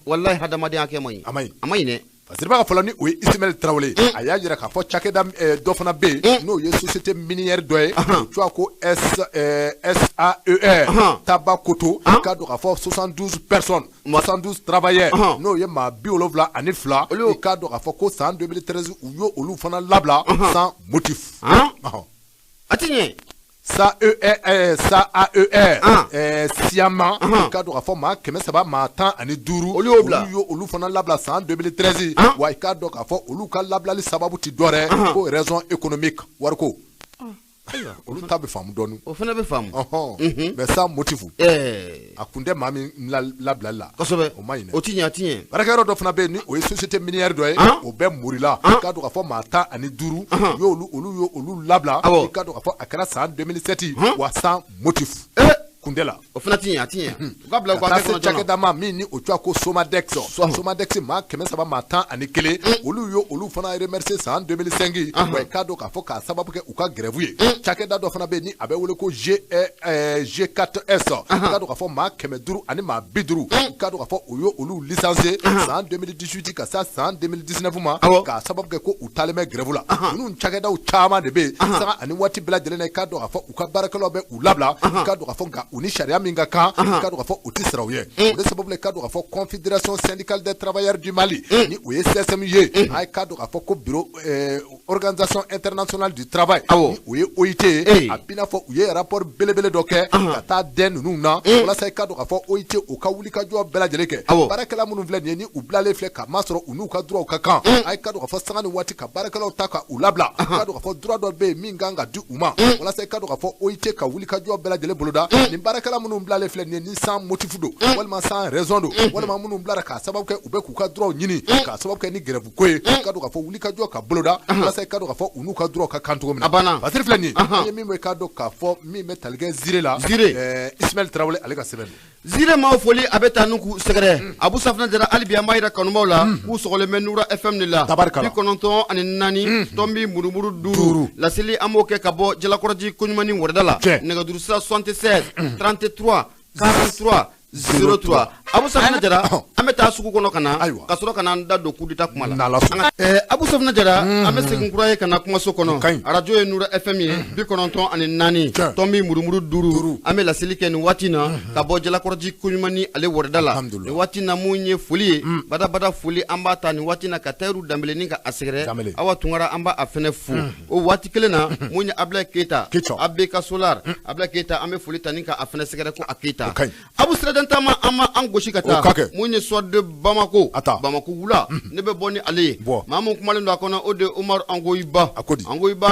wallahi hadamadenya kɛ ma ɲi a ma ɲi dɛ Siriba ka fɔlɔ ni o ye Ismaël Traoré a y'a jira k'a fɔ cakɛda dɔ fana bɛ yen n'o ye société minière dɔ ye o cogoya ko SAER Tabakoto k'a dɔn k'a fɔ 72 personnes 72 travailleurs n'o ye maa 72 ani 2 i k'a dɔn k'a fɔ ko san 2013 u ye olu fana labila sans motif a ti ɲɛ SAER Siama k'a dɔn k'a fɔ maa 300 maa 10 ani 5 olu ye olu fana labila san 2013 wa i k'a dɔn k'a fɔ olu ka labilali sababu ti dɔwɛrɛ ko raison économique wariko olu ta bɛ faamu dɔɔni o fana bɛ faamu mais sans motif a kun tɛ maa min labilali la kosɛbɛ o ma ɲi dɛ o ti ɲɛ a ti ɲɛ baarakɛyɔrɔ dɔ fana bɛ yen ni o ye société minière dɔ ye o bɛɛ morila k'a dɔn k'a fɔ maa 10 ani 5 olu labila i k'a dɔn k'a fɔ a kɛra san 2007 wa sans motif kundela o fana ti ɲɛ a ti ɲɛ u ka bila u ka kɛ kɔnɔ cakɛda ma min ni o cogoya ko Somadex maa 300 maa 10 ani 1 olu ye olu fana remercier san 2005 wa i k'a dɔn k'a fɔ k'a sababu kɛ u ka grève ye cakɛda dɔ fana bɛ yen ni a bɛ wele ko G4S i k'a dɔn k'a fɔ maa 500 ani maa 50 i k'a dɔn k'a fɔ u ye olu licencier san 2018 ka se san 2019 ma k'a sababu kɛ ko u taalen bɛ grève la ninnu cakɛdaw caman de bɛ yen sanga ani waati bɛɛ lajɛlen na i k'a dɔn k'a fɔ u ka baarakɛlaw bɛ u labila i k'a dɔn k'a fɔ nka u ni sariya min ka kan i k'a dɔn k'a fɔ u ti sira u ye o de sababu la i k'a dɔn k'a fɔ confédération syndicale des travailleurs du Mali ni o ye CSM ye a k'a dɔn k'a fɔ ko bureau organisation internationale du travail ni o ye OIT ye a b'i n'a fɔ u ye rapport belebele dɔ kɛ ka taa dɛn ninnu na walasa i k'a dɔn k'a fɔ OIT u ka wulikajɔ bɛɛ lajɛlen kɛ baarakɛla minnu filɛ nin ye ni u bilalen filɛ ka masɔrɔ u n'u ka droit ka kan a k'a dɔn k'a fɔ sanga ni waati ka baarakɛlaw ta ka u labila i k'a dɔn k'a fɔ droit dɔ bɛ yen min kan ka di u ma walasa i k'a dɔn k'a fɔ OIT ka wulikajɔ bɛɛ lajɛlen boloda nin baarakɛla minnu bilalen filɛ nin ye ni sans motif don walima sans raison don walima minnu bilara k'a sababu kɛ u bɛ k'u ka droit ɲini k'a sababu kɛ ni grève ko ye i k'a dɔn k'a fɔ wulikajɔ ka boloda walasa i k'a dɔn k'a fɔ u n'u ka droit ka kan cogo min na Basiri filɛ nin ye an ye min bɛ k'a dɔn k'a fɔ min bɛ tali kɛ Zire la Ismaël Traoré ale ka sɛbɛn Zire maaw foli a bɛ taa n'u k'u sɛgɛrɛ Abu Safinɛ Jara hali bi an b'a yira kanubaw la k'u sɔgɔlen bɛ Nura FM de la 94.4 tɔnbi murumuru 5 laseli an b'o kɛ ka bɔ Jalakɔrɔji Koɲumani Wɛrɛda la nɛgɛjuru sira 76 33 43 03 Abu Safinɛ Jara an bɛ taa sugu kɔnɔ ka na ka sɔrɔ ka na an da don coup d'état kuma la Abu Safinɛ Jara an bɛ segin kura ye ka na kumaso kɔnɔ radio ye Nura FM ye 94.4 tɔnbi murumuru 5 an bɛ laseli kɛ nin waati na ka bɔ Jalakɔrɔji Koɲumani ale Wɛrɛda la nin waati na mun ye foli ye badabada foli an b'a ta nin waati na ka Tayiru Danbɛlɛni ka a sɛgɛrɛ Awa Tunkara an b'a a fɛnɛ fo o waati kelen na mun ye Ablaye Keita ABK Solar Ablaye Keita an bɛ foli ta ni ka a fɛnɛ sɛgɛrɛ ko a Keita Abu Sirajan Tama an gosi ka taa mun ye soit de Bamako wula ne bɛ bɔ ni ale ye maa mun kumalen don a kɔnɔ o de Umaru Angoyiba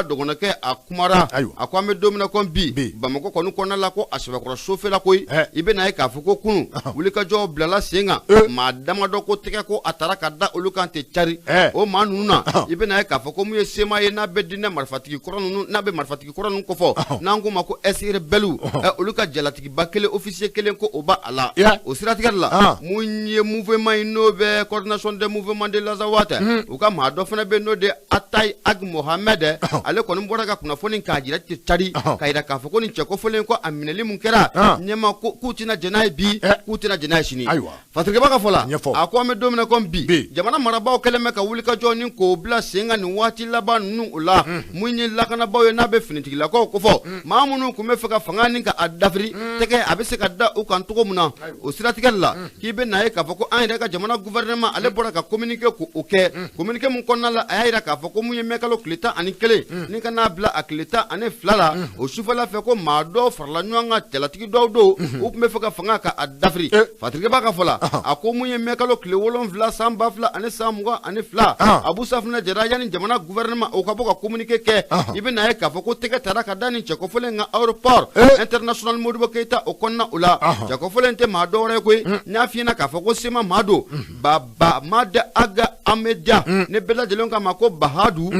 dɔgɔnɔkɛ a kumara a ko an bɛ don min na ko bi Bamako kɔni kɔnɔna la ko a sɛbɛkɔrɔ chauffeur la koyi i bɛ na ye k'a fɔ ko kunun wulikajɔ bilala sen kan maa damadɔ ko tɛgɛ ko a taara ka da olu kan tɛ cari o maa ninnu na i bɛ na ye k'a fɔ ko mun ye sema ye n'a bɛ dinɛ marifatigi kɔrɔ ninnu n'a bɛ marifatigi kɔrɔ ninnu kɔfɔ n'an ko ma ko SR Belu olu ka jalatigiba kelen officier kelen ko o ba a la o siratigɛ la mun ye mouvement ino be coordination des mouvements de Lazawate u ka maa dɔ fana be no de Atai Ag Mohamed ale kɔni bɔra ka kunnafoni k'a jira cari ka yira k'a fɔ ko nin cɛ kɔfɔlen ko a minɛli mun kɛra ɲɛma k'u tɛna jɛn n'a ye bi k'u tɛna jɛn n'a ye sini Fatirikeba ka fɔ la a ko an bɛ don min na comme bi jamana marabaaw kɛlen bɛ ka wulikajɔ ni k'o bila sen kan nin waati laban ninnu o la mun ye lakanabaaw ye n'a bɛ finitigilakaw kofɔ maa minnu tun bɛ fɛ ka fanga ni ka a dafiri tɛgɛ a bɛ se ka da u kan cogo min na o siratigɛli la k'i bɛ na ye k'a fɔ ko an yɛrɛ ka jamana gouvernement ale bɔra ka communiqué k'o kɛ communiqué mun kɔnɔna la a y'a yira k'a fɔ ko mun ye mɛn kalo tile 11 ni ka n'a bila a tile 12 la o sufɛla fɛ ko maa dɔw farala ɲɔgɔn kan cɛlatigi dɔw don u tun bɛ fɛ ka fanga ka a dafiri Fatirikeba ka fɔ la a ko mun ye mɛn kalo tile 7 san 2022 Abu Safina Jara yani jamana gouvernement o ka bɔ ka communiqué kɛ i bɛ na ye k'a fɔ ko tɛgɛ tara ka da ni cɛ kɔfɔlen ka aéroport international Modibo Keita o kɔnɔna o la cɛ kɔfɔlen tɛ maa dɔ wɛrɛ ye koyi n y'a f'i ɲɛna k'a fɔ ko sema maa don Baba Mada Aga Amedia ne bɛɛ lajɛlen k'a ma ko Bahadu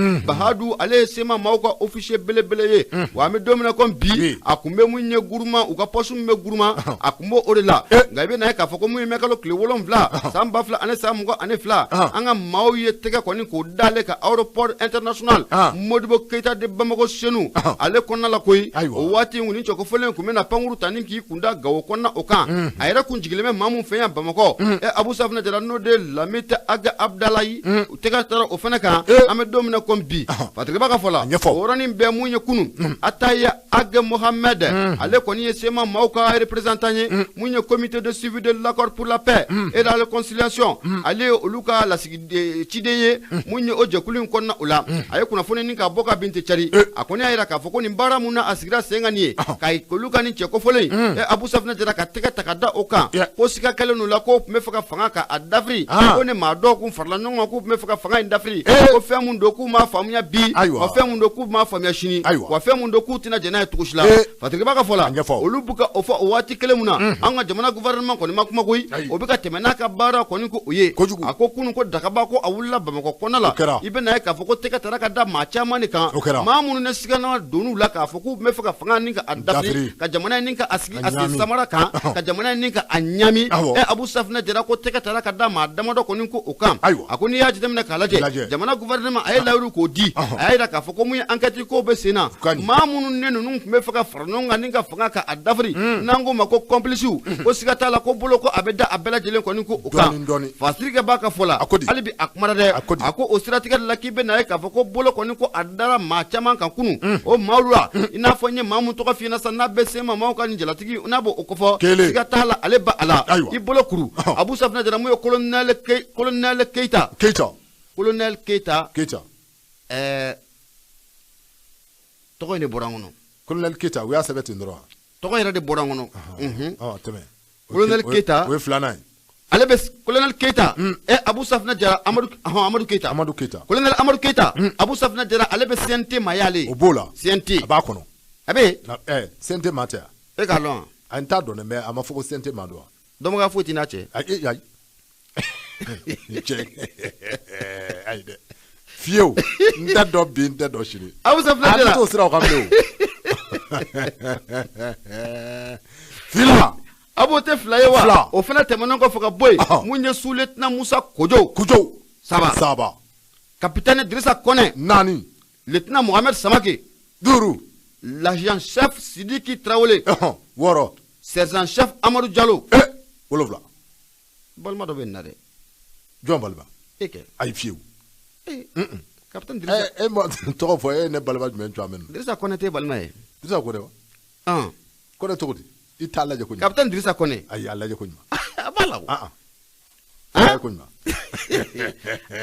ale ye sema maaw ka officier belebele ye wa an bɛ don min na comme bi a kun bɛ mun ye guruma u ka poste min bɛ guruma a kun b'o de la nka i bɛ na ye k'a fɔ ko mun ye mɛn kalo tile 7 san 2022 an ka maaw ye tɛgɛ kɔni k'o dale ka aéroport international Modibo Keita de Bamako Senu ale kɔnɔna la koyi o waati in ni cɛkɔfɔlen kun bɛ na pankuru ta ni k'i kunda Gawo kɔnɔna o kan a yɛrɛ kun jigilen bɛ maa mun fɛ yan Bamakɔ Abu Safina Jara n'o de Lamite Aga Abdalayi u tɛgɛ tara o fana kan an bɛ don min na comme bi Fatirikeba ka fɔ la o yɔrɔnin bɛɛ mun ye kunun Atai Ag Mohamed ale kɔni ye sema maaw ka représentant ye mun ye comité de suivi de l'accord pour la paix et la réconciliation ale ye olu ka lasigi ciden ye mun ye o jɛkulu in kɔnɔna o la a ye kunnafoni ni ka bɔ ka bin tɛ cari a kɔni y'a yira k'a fɔ ko nin baara mun na a sigira sen kan nin ye ka olu ka nin cɛ kɔfɔlen Abu Safina Jara ka tɛgɛ ta ka da o kan ko siga kɛlen n'u la k'o tun bɛ fɛ ka fanga ka a dafiri ko ne maa dɔw kun farala ɲɔgɔn kan k'u tun bɛ fɛ ka fanga in dafiri ko fɛn mun don k'u m'a faamuya bi wa fɛn mun don k'u m'a faamuya sini wa fɛn mun don k'u tɛna jɛn n'a ye cogo si la Fatirikeba ka fɔ la olu bɛ ka o fɔ o waati kelen mun na an ka jamana gouvernement kɔni ma kuma koyi o bɛ ka tɛmɛ n'a ka baara kɔni ko o ye a ko kunun ko Dakaba ko a wulila Bamakɔ kɔnɔna la i bɛ na ye k'a fɔ ko tɛgɛ tara ka da maa caman de kan maa minnu ne sigana donn'u la k'a fɔ k'u tun bɛ fɛ ka fanga ni ka a dafiri ka jamana in ka a sigi samara kan ka jamana in ka a ɲami Abu Safina Jara ko tɛgɛ tara ka da maa damadɔ kɔni ko o kan a ko n'i y'a jateminɛ k'a lajɛ jamana gouvernement a ye layiru k'o di a y'a yira k'a fɔ ko mun ye enquête ko bɛ sen na maa minnu ne ninnu tun bɛ fɛ ka fara ɲɔgɔn kan ni ka fanga ka a dafiri n'an k'o ma ko complices ko siga t'a la ko bolo ko a bɛ da a bɛɛ lajɛlen kɔni ko o kan Fatirikeba ka fɔ la hali bi a kumana dɛ a ko o siratigɛ la k'i bɛ na ye k'a fɔ ko bolo kɔni ko a dara maa caman kan kunun o maaw la i n'a fɔ n ye maa mun tɔgɔ f'i ɲɛna sisan n'a bɛ se ma maaw ka nin jalatigi n'a b'o kofɔ siga t'a la ale ba a la i bolo kuru Abu Safina Jara mun ye colonel Keita tɔgɔ in de bɔra n kɔnɔ Colonel Keita u y'a sɛbɛn ten dɔrɔn tɔgɔ yɛrɛ de bɔra n kɔnɔ tɛmɛ colonel Keita o ye filanan ye ale bɛ colonel Keita Abu Safina Jara Amadu Keita colonel Amadu Keita Abu Safina Jara ale bɛ CNT ma y'ale o b'o la CNT a b'a kɔnɔ a bɛ CNT ma tɛ e k'a dɔn a n t'a dɔn mais a ma fɔ ko CNT ma dɔn dɔnbaga foyi t'i n'a cɛ ayi ayi dɛ fiyewu n tɛ dɔn bi n tɛ dɔn sini Abu Safina Jara a t'o siraw kan bilen o fila abo tɛ fila ye wa o fana tɛmɛnen kɔfɛ ka bɔ yen mun ye sous-lieutenant Musa Kojo saba capitaine Dirisa Kɔnɛ 4 lieutenant Mohamed Samake 5 l'agent chef Sidiki Traoré 6 sergent chef Amadou Diallo 7 balima dɔ bɛ nin na dɛ jɔn balima e kɛ ayi fiyewu capitaine Dirisa e ma tɔgɔ fɔ e ye ne balima jumɛn tu amena Dirisa Kɔnɛ tɛ balima ye Dirisa Kɔnɛ wa Kɔnɛ cogo di i t'a lajɛ ko ɲuman capitaine Dirisa Kɔnɛ ayi a lajɛ ko ɲuman a b'a la o a lajɛ ko ɲuman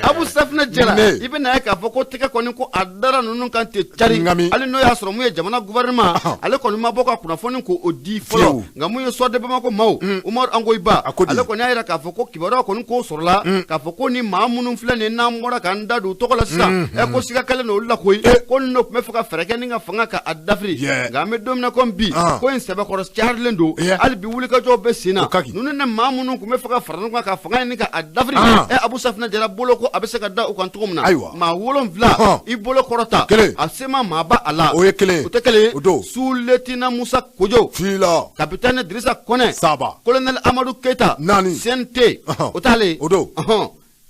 Abu Safina Jara i bɛ na ye k'a fɔ ko tɛgɛ kɔni ko a dara ninnu kan tɛ cari hali n'o y'a sɔrɔ mun ye jamana gouvernement ale kɔni ma bɔ ka kunnafoni k'o di fɔlɔ nka mun ye soit de Bamako maaw Umaru Angoyiba ale kɔni y'a yira k'a fɔ ko kibaruya kɔni k'o sɔrɔla k'a fɔ ko ni maa minnu filɛ nin ye n'an bɔra k'an da don o tɔgɔ la sisan ko siga kɛlen don olu la koyi ko nin de tun bɛ fɛ ka fɛɛrɛ kɛ ni ka fanga ka a dafiri nka an bɛ don min na comme bi ko in sɛbɛkɔrɔ carilen don hali bi wulikajɔw bɛ sen na ninnu ni maa minnu tun bɛ fɛ ka fara ɲɔgɔn kan ka fanga ɲini ka a dafiri Abu Safina Jara bolo ko abe se ka da o kan tugum na ma wolonfila I bolo korota a sema ma ba ala o ye kelen o te kelen Sous-lieutenant Musa Kojo fila capitaine Drissa Kone saba colonel Amadou Keita nani CNT o tale odo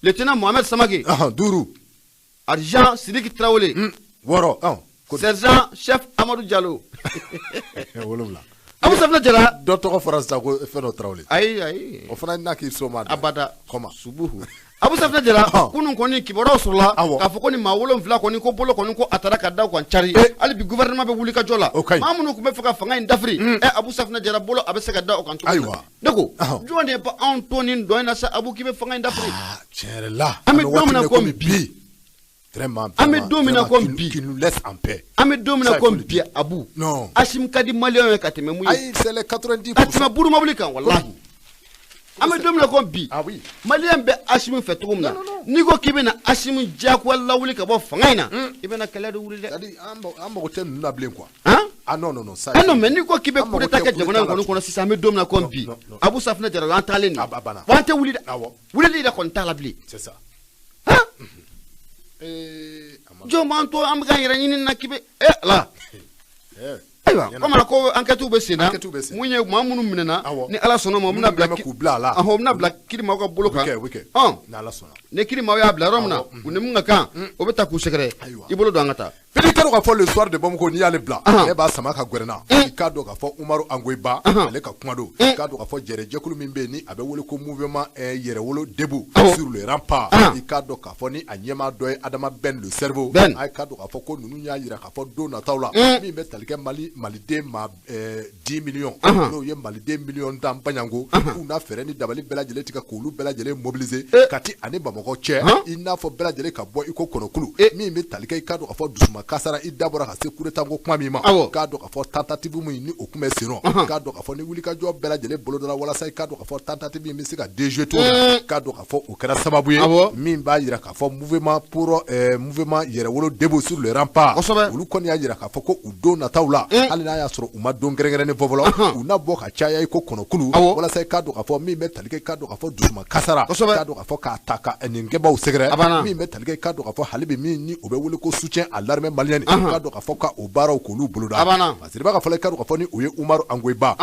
lieutenant Mohamed Samaki duru Argent Sidiki Traoré woro sergent chef Amadou Diallo wolonfila Abu Safina Jara dɔ tɔgɔ fɔra sisan ko fɛn dɔ Traoré ayi o fana n'a k'i soma abada kɔma subuhu Abu Safina Jara kunun kɔni kibaruyaw sɔrɔla k'a fɔ ko ni maa 7 kɔni ko bolo kɔni ko a taara ka da kan cari hali bi gouvernement bɛ wuli ka jɔ la maa minnu tun bɛ fɛ ka fanga in dafiri Abu Safina Jara bolo a bɛ se ka da o kan cogo min na ne ko jɔn de ye anw to nin dɔn in na sa Abu k'i bɛ fanga in dafiri tiɲɛ yɛrɛ la an bɛ don min na ko bi vraiment an bɛ don min na ko bi qui nous laisse en paix an bɛ don min na ko bi Abu non Hashim ka di maliyɛnw ye ka tɛmɛ mun ye ayi c'est les 90% ka tɛmɛ buru mobili kan walahi an bɛ don min na ko bi maliyɛn bɛ Hashim fɛ cogo min na n'i ko k'i bɛna Hashim diyagoya lawuli ka bɔ fanga in na I bɛna kɛlɛ de wuli dɛ an mago tɛ ninnu na bilen quoi ah non ça non mais n'i ko k'i bɛ coup d'état kɛ jamana in kɔni kɔnɔ sisan an bɛ don min na ko bi Abu Safina Jara an taalen nin wa an tɛ wuli dɛ wulili yɛrɛ kɔni t'a la bilen c'est ça jɔn b'an to an bɛ k'an yɛrɛ ɲini na k'i bɛ ala ayiwa komi ko enquête bɛ sen na mun ye maa minnu minɛna ni ala sɔnna ma o bɛna bila Kirimaw ka bolo kan ni Kirimaw y'a bila yɔrɔ min na u ni mun ka kan o bɛ ta k'u sɛgɛrɛ I bolo don an ka taa Fili kɛra ka fɔ le soir de Bamako n'i y'ale bila ne b'a sama ka gwɛrɛna I k'a dɔn k'a fɔ Umaru Angoiba ale ka kuma don I k'a dɔn k'a fɔ jɛrɛjɛkulu min bɛ yen ni a bɛ wele ko mouvement yɛrɛwolo debout sur le rempart I k'a dɔn k'a fɔ ni a ɲɛmaa dɔ ye Adama Ben le cerveau a k'a dɔn k'a fɔ ko ninnu y'a jira k'a fɔ don nataw la min bɛ tali kɛ maliden ma 10 millions n'o ye maliden million tan Baɲango k'u na fɛɛrɛ ni dabali bɛɛ lajɛlen tigɛ k'olu bɛɛ lajɛlen mobiliser Kati ani Bamakɔ cɛ I n'a fɔ bɛɛ lajɛlen ka bɔ I ko kɔnɔkulu min bɛ tali kɛ I k'a dɔn k'a fɔ dusuma kasara I dabɔra ka se coup d'état ko kuma min ma k'a dɔn k'a fɔ tentative min ni o kun bɛ sen nɔ k'a dɔn k'a fɔ ni wulikajɔ bɛɛ lajɛlen bolo dɔ la walasa I k'a dɔn k'a fɔ tentative min bɛ se ka déjouer cogo min k'a dɔn k'a fɔ o kɛra sababu ye min b'a jira k'a fɔ mouvement yɛrɛwolo debout sur le rempart olu kɔni y'a jira k'a fɔ ko u don nataw la hali n'a y'a sɔrɔ u ma don kɛrɛnkɛrɛnnen fɔ fɔlɔ u na bɔ ka caya I ko kɔnɔkulu walasa I k'a dɔn k'a fɔ min bɛ tali kɛ I k'a dɔn k'a fɔ dusuma kasara k'a dɔn k'a fɔ k'a ta ka nin kɛbaaw sɛgɛrɛ min bɛ tali kɛ I k'a dɔn k'a fɔ hali bi min ni o bɛ wele ko soutien à l'armée malienne k'a dɔn k'a fɔ ka o baaraw k'olu boloda parce que I b'a ka fɔla I k'a dɔn k'a fɔ ni o ye Umaru Angoiba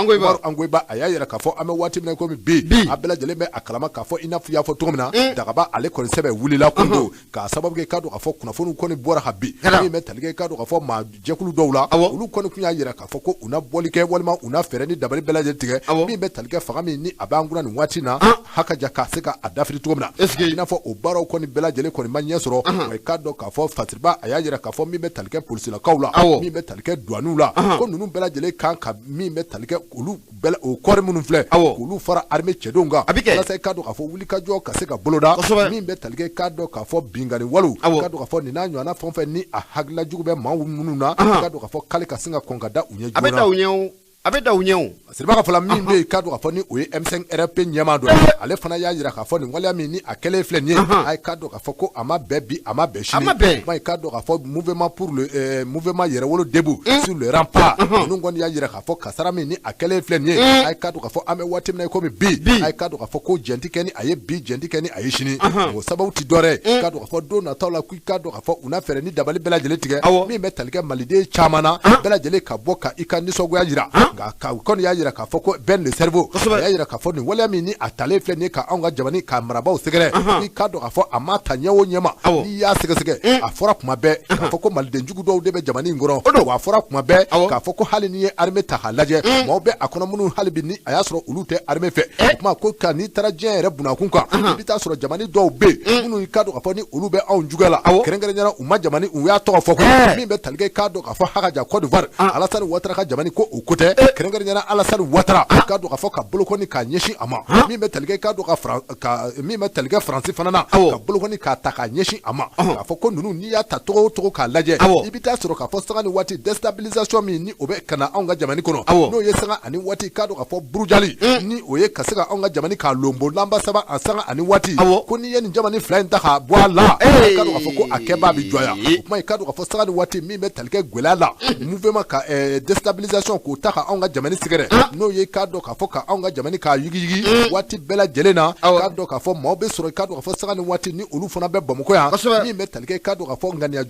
a y'a yɛrɛ k'a fɔ an bɛ waati min na komi bi a bɛɛ lajɛlen bɛ a kalama k'a fɔ I n'a fɔ i y'a fɔ cogo min na Dagaba ale kɔni sɛbɛ wulila kundo k'a sababu kɛ I k'a dɔn k'a fɔ kunnafoniw kɔni bɔra ka bin min bɛ tali kɛ I k'a dɔn k'a fɔ maa jɛkulu dɔw la olu kɔni tun y'a yɛrɛ k'a fɔ ko u na bɔli kɛ walima u na fɛɛrɛ ni dabali bɛɛ lajɛlen tigɛ min bɛ tali kɛ fanga min ni a b'an kunna nin waati na hakaja k'a se ka a dafiri cogo min na I n'a fɔ o baaraw kɔni bɛɛ lajɛlen kɔni ma ɲɛ sɔrɔ I k'a dɔn k'a fɔ Fatiriba a y'a yɛrɛ k'a fɔ min bɛ tali kɛ polisilakaw la min bɛ tali kɛ douaniw la ko ninnu bɛɛ lajɛlen kan ka min bɛ tali kɛ olu o kɔri minnu filɛ k'olu fara armée cɛdenw kan walasa I k'a dɔn k'a fɔ wulikajɔ ka se ka boloda min bɛ tali kɛ I k'a dɔn k'a fɔ bingani waliw k'a dɔn k'a fɔ nin n'a ɲɔgɔnna fɛn o fɛn ni a hakilila jugu bɛ maa minnu na k'a dɔn k'a fɔ k'ale ka se ka kɔn ka da u ɲɛ joona a bɛ da u ɲɛ o Seriba ka fɔla min bɛ yen k'a dɔn k'a fɔ ni o ye M5 RP ɲɛmaa dɔ ye ale fana y'a jira k'a fɔ nin waleya min ni a kɛlen filɛ nin ye a ye k'a dɔn k'a fɔ ko a ma bɛɛ bi a ma bɛɛ sini kuma ye k'a dɔn k'a fɔ mouvement yɛrɛwolo debout sur le rempart ninnu kɔni y'a jira k'a fɔ kasara min ni a kɛlen filɛ nin ye a ye k'a dɔn k'a fɔ an bɛ waati min na komi bi a ye k'a dɔn k'a fɔ ko jɛnti kɛ ni a ye bi jɛnti kɛ ni a ye sini o sababu ti dɔ wɛrɛ k'a dɔn k'a fɔ don nataw la k'i k'a dɔn k'a fɔ u na fɛɛrɛ ni dabali bɛɛ lajɛlen tigɛ min bɛ tali kɛ maliden caman na bɛɛ lajɛlen ka bɔ ka I ka nisɔngoya jira nka kɔni y'a jira k'a fɔ ko Ben le cerveau a y'a jira k'a fɔ nin waleya min ni a talen filɛ nin ye ka anw ka jamana ka marabaw sɛgɛrɛ I k'a dɔn k'a fɔ a ma ta ɲɛ o ɲɛ ma n'i y'a sɛgɛsɛgɛ a fɔra kuma bɛɛ k'a fɔ ko maliden jugu dɔw de bɛ jamana in kɔnɔ wa a fɔra kuma bɛɛ k'a fɔ ko hali n'i ye armée ta k'a lajɛ maaw bɛ a kɔnɔ minnu hali bi ni a y'a sɔrɔ olu tɛ armée fɛ o tuma ko ka n'i taara diɲɛ yɛrɛ bunakun kan I bɛ taa sɔrɔ jamana dɔw bɛ yen minnu I k'a dɔn k'a fɔ ni olu bɛ anw juguya la kɛrɛnkɛrɛnnenya u ma jamana u y'a tɔgɔ fɔ ko min bɛ tali kɛ I k'a dɔn k'a fɔ hakaja Côte d'Ivoire Alassane Ouattara ka jamana ko o ko tɛ kɛrɛnkɛrɛnnenya Alassane Ouattara k'a dɔn k'a fɔ ka bolokɔni k'a ɲɛsin a ma min bɛ tali kɛ I k'a dɔn min bɛ tali kɛ Faransi fana na ka bolokɔni k'a ta k'a ɲɛsin a ma k'a fɔ ko ninnu n'i y'a ta cogo o cogo k'a lajɛ I bɛ taa sɔrɔ k'a fɔ sanga ni waati déstabilisation min ni o bɛ ka na anw ka jamana kɔnɔ n'o ye sanga ani waati k'a dɔn k'a fɔ burujali ni o ye ka se ka anw ka jamana k'a lombo lamba saba a sanga ani waati ko n'i ye nin jamana fila in ta k'a bɔ a la k'a dɔn k'a fɔ ko a kɛbaa bɛ jɔya o kuma ye k'a dɔn k'a fɔ sanga ni waati min bɛ tali kɛ gɛlɛya la mouvement ka déstabilisation k'o ta ka anw ka jamana sigɛrɛ n'o ye k'a dɔn k'a fɔ ka anw ka jamana k'a yigi waati bɛɛ lajɛlen na k'a dɔn k'a fɔ maaw bɛ sɔrɔ k'a dɔn k'a fɔ saga ni waati ni olu fana bɛ Bamakɔ yan min bɛ tali kɛ k'a dɔn k'a fɔ ŋaniya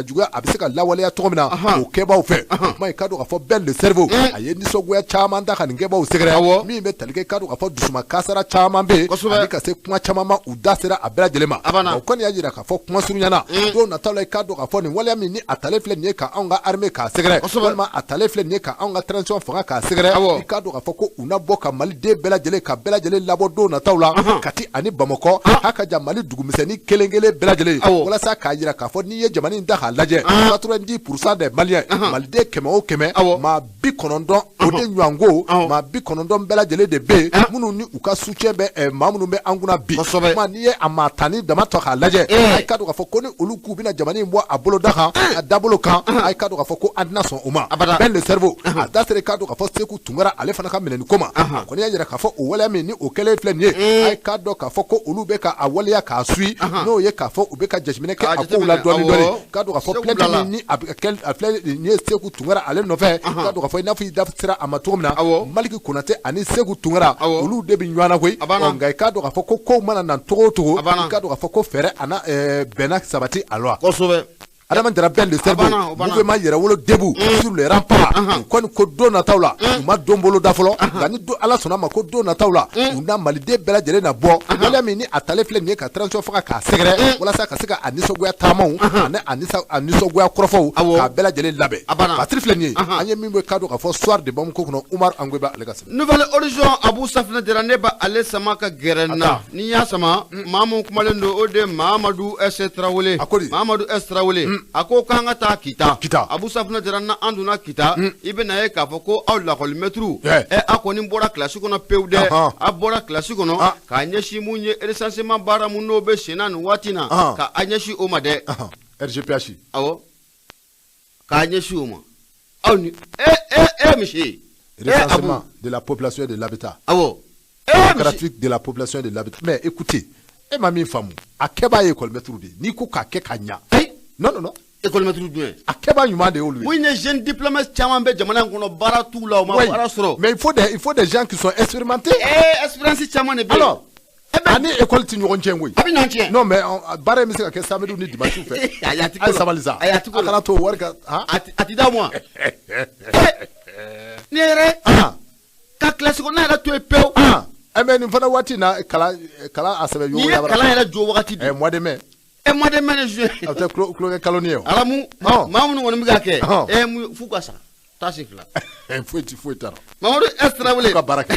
juguya a bɛ se ka lawaleya cogo min na o kɛbaaw fɛ kuma ye k'a dɔn k'a fɔ bɛɛ le cerveau a ye nisɔngoya caman ta ka nin kɛbaaw sɛgɛrɛ min bɛ tali kɛ k'a dɔn k'a fɔ dusuma kasara caman bɛ yen ani ka se kuma caman ma u da sera a bɛɛ lajɛlen ma o kɔni y'a jira k'a fɔ kuma surunyana don nataw la k'a dɔn k'a fɔ nin waleya min ni a talen filɛ nin ye ka anw ka armée k'a sɛgɛrɛ walima a talen filɛ nin ye ka anw ka transition fanga k'a sɛgɛrɛ i k'a dɔn k'a fɔ ko u na bɔ ka Maliden bɛɛ lajɛlen ka bɛɛ lajɛlen labɔ don nataw la Kati ani Bamakɔ a ka jan Mali dugumisɛnnin kelen kelen bɛɛ lajɛlen walasa k'a jira k'a fɔ n'i ye jamana in ta k'a lajɛ 90% des Maliens Maliden 100 o 100 maa 90 o de ɲɔgɔnko maa 90 bɛɛ lajɛlen de bɛ yen minnu ni u ka soutien bɛ maa minnu bɛ an kunna bi kuma n'i ye a maa tani dama tɔ k'a lajɛ a ka dɔn k'a fɔ ko ni olu k'u bɛna jamana in bɔ a boloda kan a dabolo kan a ka dɔn k'a fɔ ko an tɛna sɔn o ma bɛɛ le cerveau a da sera k'a dɔn k'a fɔ Seku Tunkara ale fana ka minɛni ko ma a kɔni y'a jira k'a fɔ o waleya min ni o kɛlen filɛ nin ye a k'a dɔn k'a fɔ ko olu bɛ ka a waleya k'a suit n'o ye k'a fɔ u bɛ ka jateminɛ kɛ a kow la dɔɔni k'a dɔn k'a fɔ plainte min ni a filɛ nin ye Seku Tunkara ale nɔfɛ k'a dɔn k'a fɔ i n'a fɔ i da sera a ma cogo min na Maliki Konate ani Seku Tunkara olu de bɛ ɲɔgɔn na koyi nka i k'a dɔn k'a fɔ ko kow mana na cogo o cogo i k'a dɔn k'a fɔ ko fɛɛrɛ ana bɛnna sabati a la Adama Jara bɛɛ le cerveau mouvement yɛrɛwolo debout sur le rempart kɔni ko don nataw la u ma don bolo da fɔlɔ nka ni Ala sɔnna ma ko don nataw la u na Maliden bɛɛ lajɛlen na bɔ waleya min ni a talen filɛ nin ye ka transition faga k'a sɛgɛrɛ walasa ka se ka a nisɔngoya taamaw ani a nisɔngoya kɔrɔfɔw k'a bɛɛ lajɛlen labɛn Patiri filɛ nin ye an ye min bɛ k'a dɔn k'a fɔ soir de Bamakɔ kɔnɔ Umaru Angoyiba ale ka sɛbɛn Nouvelle Horizon Abu Safinɛ Jara ne ba ale sama ka gɛrɛ na n'i y'a sama maa mun kumalen don o de Mahamadu S Tarawele Mahamadu S Tarawele a ko k'an ka taa Kita Abu Safinɛ Jara na an donna Kita i bɛna ye k'a fɔ ko aw lakɔlimɛtiriw a kɔni bɔra kilasi kɔnɔ pewu dɛ a bɔra kilasi kɔnɔ k'a ɲɛsin mun ye recensement baara mun n'o bɛ sen na nin waati na ka a ɲɛsin o ma dɛ RGPH awɔ k'a ɲɛsin o ma aw ni misi recensement de la population de l'habitat awɔ graphique de la population de l'habitat mais écoutez e ma min faamu a kɛbaa ye écolemètre de n'i ko k'a kɛ ka ɲa non écolemètre jumɛn a kɛbaa ɲuman de y'olu ye mun ye jeune diplômé caman bɛ jamana in kɔnɔ baara t'u la o ma baara sɔrɔ mais il faut des gens qui sont expérimentés expérience caman de bɛ yen alors ani école ti ɲɔgɔn cɛ koyi a bɛ ɲɔgɔn cɛ non mais baara in bɛ se ka kɛ samedi ni dimanche fɛ a ye sabali sa a kana to wari ka a ti d'a ma ne yɛrɛ ka kilasi kɔnɔ ne yɛrɛ to yen pewu mais nin fana waati na kalan a sɛbɛ n'i ye kalan yɛrɛ jɔ wagati de mois de mai mois de mai de juin a tɛ kulonkɛ kalo ni ye o alamu maa minnu kɔni bɛ ka kɛ f'u ka sa taasi fila foyi t'a la Mamadou S Tarawele ka baara kɛ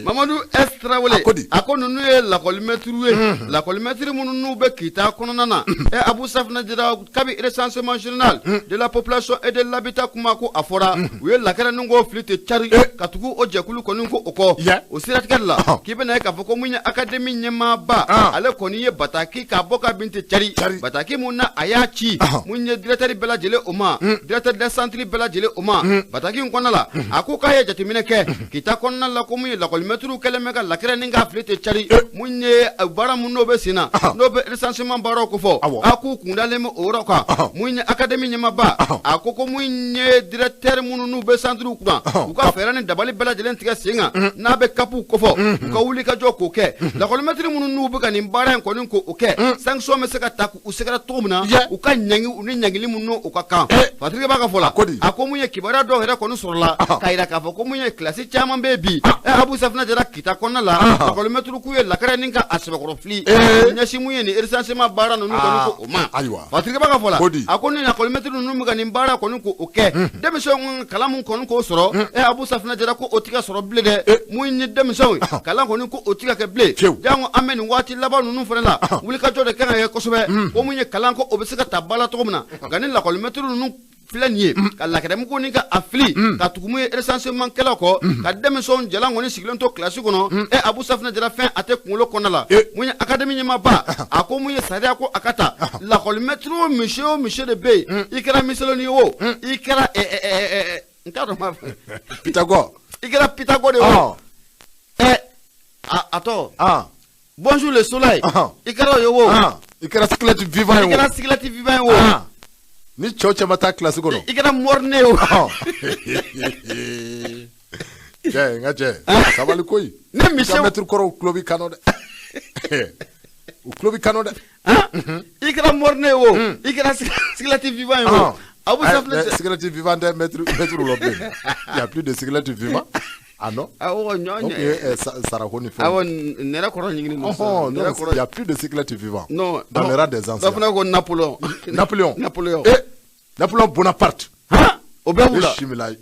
Mamadou S Tarawele a ko ninnu ye lakɔlimɛtiriw ye lakɔlimɛtiri minnu n'u bɛ Kita kɔnɔna na Abu Safinɛ Jara kabi recensement général de la population et de l'habitat kuma ko a fɔra u ye lakɛrɛnin ko fili tɛ cari ka tugu o jɛkulu kɔni ko o kɔ o siratigɛ la k'i bɛna ye k'a fɔ ko mun ye académie ɲɛmaaba ale kɔni ye bataki k'a bɔ ka bin tɛ cari bataki mun na a y'a ci mun ye directeur bɛɛ lajɛlen o ma directeur des centres bɛɛ lajɛlen o ma bataki in kɔnɔna la a ko k'a ye jateminɛ kɛ Kita kɔnɔna la ko mun ye lakɔlimɛtiriw kɛlen bɛ ka lakɛrɛnin k'a fili tɛ cari mun ye baara mun n'o bɛ sen na n'o bɛ recensement baaraw ko fɔ a k'u kun dalen bɛ o yɔrɔ kan mun ye académie ɲɛmaaba a ko mun ye directeur minnu n'u bɛ centrew kunna u ka fɛɛrɛ ni dabali bɛɛ lajɛlen tigɛ sen kan n'a bɛ kapuw kofɔ u ka wuli ka jɔ k'o kɛ lakɔlimɛtiri minnu n'u bɛ ka nin baara in kɔni k'o kɛ sanction bɛ se ka ta k'u sɛgɛrɛ cogo min na u ka ɲangi u ni ɲangili minnu u ka kan Patrick b'a ka fɔ la a ko mun ye kibaruya dɔw yɛrɛ kɔni sɔrɔla k'a yira k'a fɔ ko mun ye kilasi caman bɛ bi Abu Safinɛ Jara Kita kɔnɔna la lakɔlimɛtiriw k'u ye lakɛrɛnin ka a sɛbɛkɔrɔ fili ɲɛsin mun ye nin recensement baara ninnu kɔni ko o ma Patrick b'a ka fɔ la a ko ni lakɔlimɛtiri ninnu bɛ ka nin baara kɔni k'o kɛ denmisɛnw kalan mun kɔni k'o sɔrɔ Abu Safinɛ Jara ko o tɛ ka sɔrɔ bilen dɛ mun ye denmisɛnw kalan kɔni ko o tɛ ka kɛ bilen jango an bɛ nin waati laban ninnu fana la wulikajɔ de kan ka kɛ kosɛbɛ ko mun ye kalan ko o bɛ se ka taa ba la cogo min na nka ni lakɔlimɛtiri ninnu filɛ nin ye ka lakɛrɛmugu ni ka a fili ka tugu mun ye recensement kɛlaw kɔ ka denmisɛnw jalan kɔni sigilen to kilasi kɔnɔ Abu Safinɛ Jara fɛn a tɛ kunkolo kɔnɔna la mun ye académie ɲɛmaaba a ko mun ye sariya ko a ka ta lakɔlimɛtiri o misi de bɛ yen i kɛra misɛlɛni ye o i kɛra n t'a dɔn ma fɔ Pitagore i kɛra Pitagore de ye o a tɔ bonjour le soleil i kɛra o ye o i kɛra squelette vivant ye o i kɛra squelette vivant ye o ni cɛw cɛ ma taa classe kɔnɔ i kɛra morne o cɛ n ka cɛ sabali koyi ne mission maître kɔrɔ tulo bi kano dɛ u tulo bi kano dɛ i kɛra morne o i kɛra cigarette vivant o Abu Safle cigarette vivant de maître Robin il y a plus de cigarette vivant ah non awo nyonye Sarako ni fait awo nera koro nyingini no non il y a plus de cigarette vivant non dans les rangs des anciens dafna ko Napoléon Napoléon Bonaparte obewula chimilay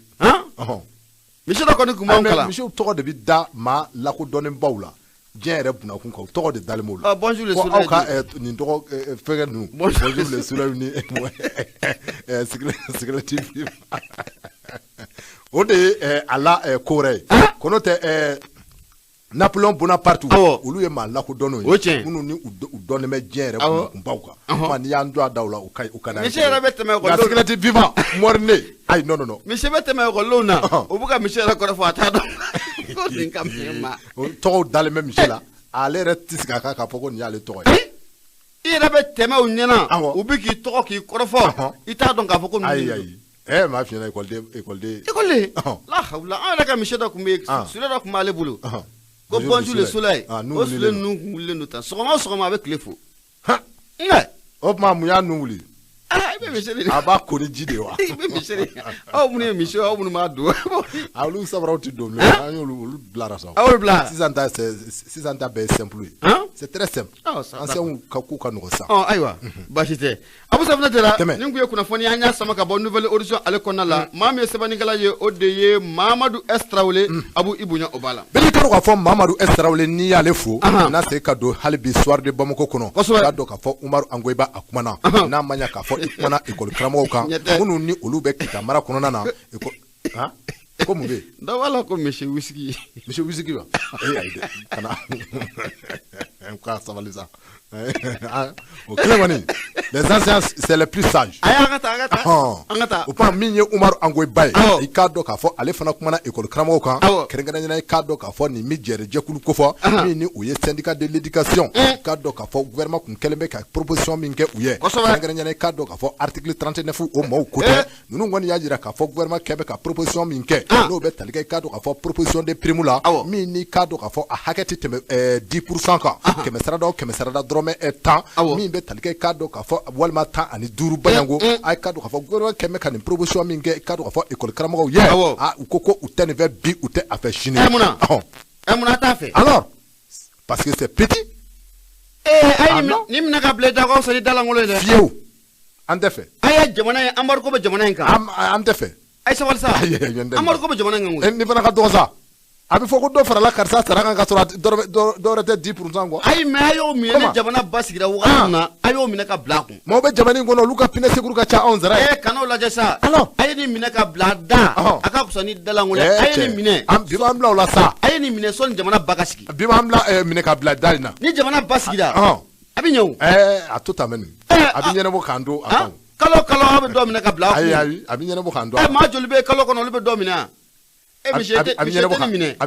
monsieur da ko ni kuma kala monsieur tɔgɔ de bi da ma lako dɔnnen baw la diɲɛ yɛrɛ bunakun kan tɔgɔ de dalen b'o la bonjour le soleil aw ka nin tɔgɔ fɛngɛ ninnu bonjour le soleil ni cigarette o de ye a la ko wɛrɛ ye ko n'o tɛ Napoléon Bonaparte olu ye maa lakodɔnnenw ye minnu ni u dɔnnen bɛ diɲɛ yɛrɛ bunnakunbaw kan kuma n'i y'an jɔ a daw la u ka na monsieur yɛrɛ bɛ tɛmɛ nka cigarette vivant morne ayi non monsieur bɛ tɛmɛ école na o bɛ ka monsieur yɛrɛ kɔrɔ fɔ a t'a dɔn ko nin ka fɛn ma tɔgɔw dalen bɛ monsieur la ale yɛrɛ tɛ sigi a kan k'a fɔ ko nin y'ale tɔgɔ ye i yɛrɛ bɛ tɛmɛ u ɲɛna u bɛ k'i tɔgɔ k'i kɔrɔfɔ i t'a dɔn k'a fɔ ko ayi m'a f'i ɲɛna école la hawla an yɛrɛ ka monsieur dɔ tun bɛ yen sule dɔ tun b'ale bolo ko bonjour le soleil o sule ninnu kun wulilen don tan sɔgɔma o sɔgɔma a bɛ tile fo o tuma mun y'a nun wuli i bɛ monsieur de a b'a ko ni ji de wa i bɛ monsieur de aw minnu ye monsieur aw minnu b'a don olu sabaraw tɛ don bilen an y'olu bilara sa aw bila sisan ta bɛɛ ye simple ye c'est très simple anciens ka ko ka nɔgɔ sa ayiwa baasi tɛ Abu Safle tɛra nin kun ye kunnafoni an y'a sama ka bɔ nouvelle audition ale kɔnɔna la maa min ye sɛbɛnnikɛla ye o de ye Mamadu S Tarawele Abu Ibunya o b'a la bɛɛ k'a dɔn k'a fɔ Mamadu S Tarawele n'i y'ale fo n'a se ka don hali bi soir de Bamako kɔnɔ k'a dɔn k'a fɔ Umaru Angoyiba a kumana n'a ma ɲɛ k'a fɔ i kumana école karamɔgɔw kan minnu ni olu bɛ kita mara kɔnɔna na ko mun bɛ yen dɔ b'a la ko monsieur Whisky wa ayi dɛ kana k'a sabali sa o kelen kɔni les anciens c'est les plus sages an ka taa o kuma min ye Umaru Angoyiba ye i k'a dɔn k'a fɔ ale fana kumana école karamɔgɔw kan kɛrɛnkɛrɛnnenya i k'a dɔn k'a fɔ nin mi jɛrɛ jɛkulu ko fɔ min ni o ye syndicat de l'éducation i k'a dɔn k'a fɔ gouvernement kun kɛlen bɛ ka proposition min kɛ u ye kɛrɛnkɛrɛnnenya i k'a dɔn k'a fɔ article 39 o maaw ko tɛ ninnu kɔni y'a jira k'a fɔ gouvernement kɛ bɛ ka proposition min kɛ n'o bɛ tali kɛ i k'a dɔn k'a fɔ proposition de prime la min ni k'a dɔn k'a fɔ a hakɛ tɛ tɛmɛ 10% kan kɛmɛ sarada dɔrɔmɛ 10 min bɛ tali kɛ i k'a dɔn k'a fɔ walima 15 bayango a k'a dɔn k'a fɔ gouvernement kɛ bɛ ka nin proposition min kɛ i k'a dɔn k'a fɔ école karamɔgɔw ye u ko u tɛ nin fɛ bi u tɛ a fɛ sini munna t'a fɛ alors parce que c'est petit ni mina ka bila dagaw sɔrɔ i dalankolon ye dɛ fiyewu an tɛ fɛ a ye jamana ye embargo bɛ jamana in kan an tɛ fɛ a ye sabali sa embargo bɛ jamana in kan koyi ni fana ka dɔgɔ sa a bɛ fɔ ko dɔ farala karisa sara kan ka sɔrɔ dɔwɛrɛ tɛ 10% quoi ayi mais a y'o minɛ ni jamana basigira wagati min na a y'o minɛ ka bila a kun maaw bɛ jamana in kɔnɔ olu ka pinɛ sekuru ka ca anw sara ye kan'o lajɛ sa a ye nin minɛ ka bila a da a ka fisa ni dalankolon a ye nin minɛ bi b'an bila o la sa a ye nin minɛ sɔnni jamana ba ka sigi bi b'an bila minɛ ka bila da in na ni jamana ba sigira a bɛ ɲɛ o a to tan mɛ nin a bɛ ɲɛnabɔ k'an to a kan kalo a bɛ dɔ minɛ ka bila a kun ayi a bɛ ɲɛnabɔ k'an to a kan maa joli bɛ kalo kɔnɔ olu bɛ dɔ minɛ a bɛ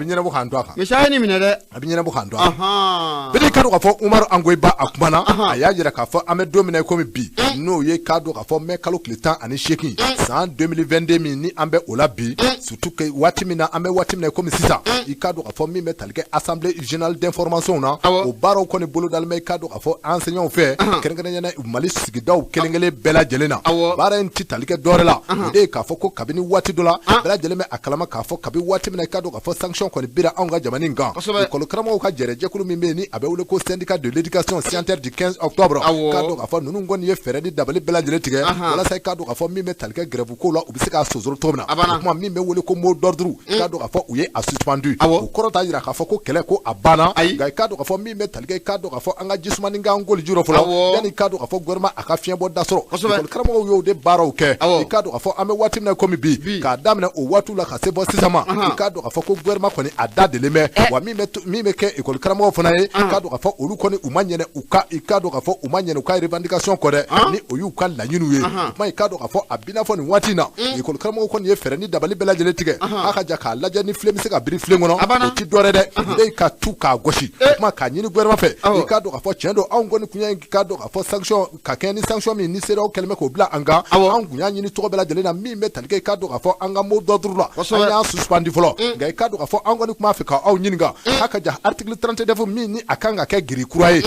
ɲɛnabɔ k'an to a kan monsieur a ye nin minɛ dɛ a bɛ ɲɛnabɔ k'an to a kan bɛɛ k'a dɔn k'a fɔ Umaru Angoyiba a kumana a y'a jira k'a fɔ an bɛ don min na komi bi n'o ye k'a dɔn k'a fɔ mai kalo tile 18 san 2022 min ni an bɛ o la bi surtout que waati min na an bɛ waati min na komi sisan i k'a dɔn k'a fɔ min bɛ tali kɛ assemblée générale d'information na o baaraw kɔni bolodalen bɛ i k'a dɔn k'a fɔ enseignants fɛ kɛrɛnkɛrɛnnenya Mali sigidaw kelen-kelen bɛɛ lajɛlen na baara in tɛ tali kɛ dɔwɛrɛ la o de ye k'a fɔ ko kabini waati dɔ la bɛɛ lajɛlen bɛ a kalama k'a fɔ kabi waati min na i k'a dɔn k'a fɔ sanction kɔni bira anw ka jamana in kan école karamɔgɔw ka jɛrɛjɛkulu min bɛ yen ni a bɛ wele ko syndicat de l'éducation scientifique du 15 octobre k'a dɔn k'a fɔ ninnu kɔni ye fɛɛrɛ di dabali bɛɛ lajɛlen tigɛ walasa i k'a dɔn k'a fɔ min bɛ tali kɛ grève kow la u bɛ se k'a sonsoro cogo min na o kuma min bɛ wele ko mot d'ordre k'a dɔn k'a fɔ u ye a suspendu o kɔrɔ t'a jira k'a fɔ ko kɛlɛ ko a banna nka i k'a dɔn k'a fɔ min bɛ tali kɛ i k'a dɔn k'a fɔ an ka jisumani k'an goli juro fɔlɔ yanni i k'a dɔn k'a fɔ gouvernement a ka fiɲɛbɔ da sɔrɔ école karamɔgɔw y'o de baaraw kɛ i k'a dɔn k'a fɔ an bɛ waati min na komi bi k'a daminɛ o waatiw la ka se bɔ sisan ma i k'a dɔn k'a fɔ ko gouvernement kɔni a da delen bɛ wa min bɛ kɛ école karamɔgɔw fana ye k'a dɔn k'a fɔ olu kɔni u ma ɲɛnɛ u ka i k'a dɔn k'a fɔ u ma ɲɛnɛ u ka revendication kɔ dɛ ni o y'u ka laɲiniw ye kuma i k'a dɔn k'a fɔ a bina fɔ nin waati in na école karamɔgɔ kɔni ye fɛɛrɛ ni dabali bɛɛ lajɛlen tigɛ a ka ja k'a lajɛ ni filen bɛ se ka biri filen kɔnɔ o ti dɔwɛrɛ dɛ ne ka tu k'a gosi kuma k'a ɲini gouvernement fɛ i k'a dɔn k'a fɔ tiɲɛ don anw kɔni kun y'a k'a dɔn k'a fɔ sanction ka kɛ ni sanction min ni CEDEAO kɛlen bɛ k'o bila an kan anw kun y'a ɲini tɔgɔ bɛɛ lajɛlen na min bɛ tali kɛ i k'a dɔn k'a fɔ an ka mot d'ordre la an y'a suspend fɔlɔ nka i k'a dɔn k'a fɔ anw kɔni kun b'a fɛ k'aw ɲininka a ka ja article 39 min ni a kan ka kɛ giri kura ye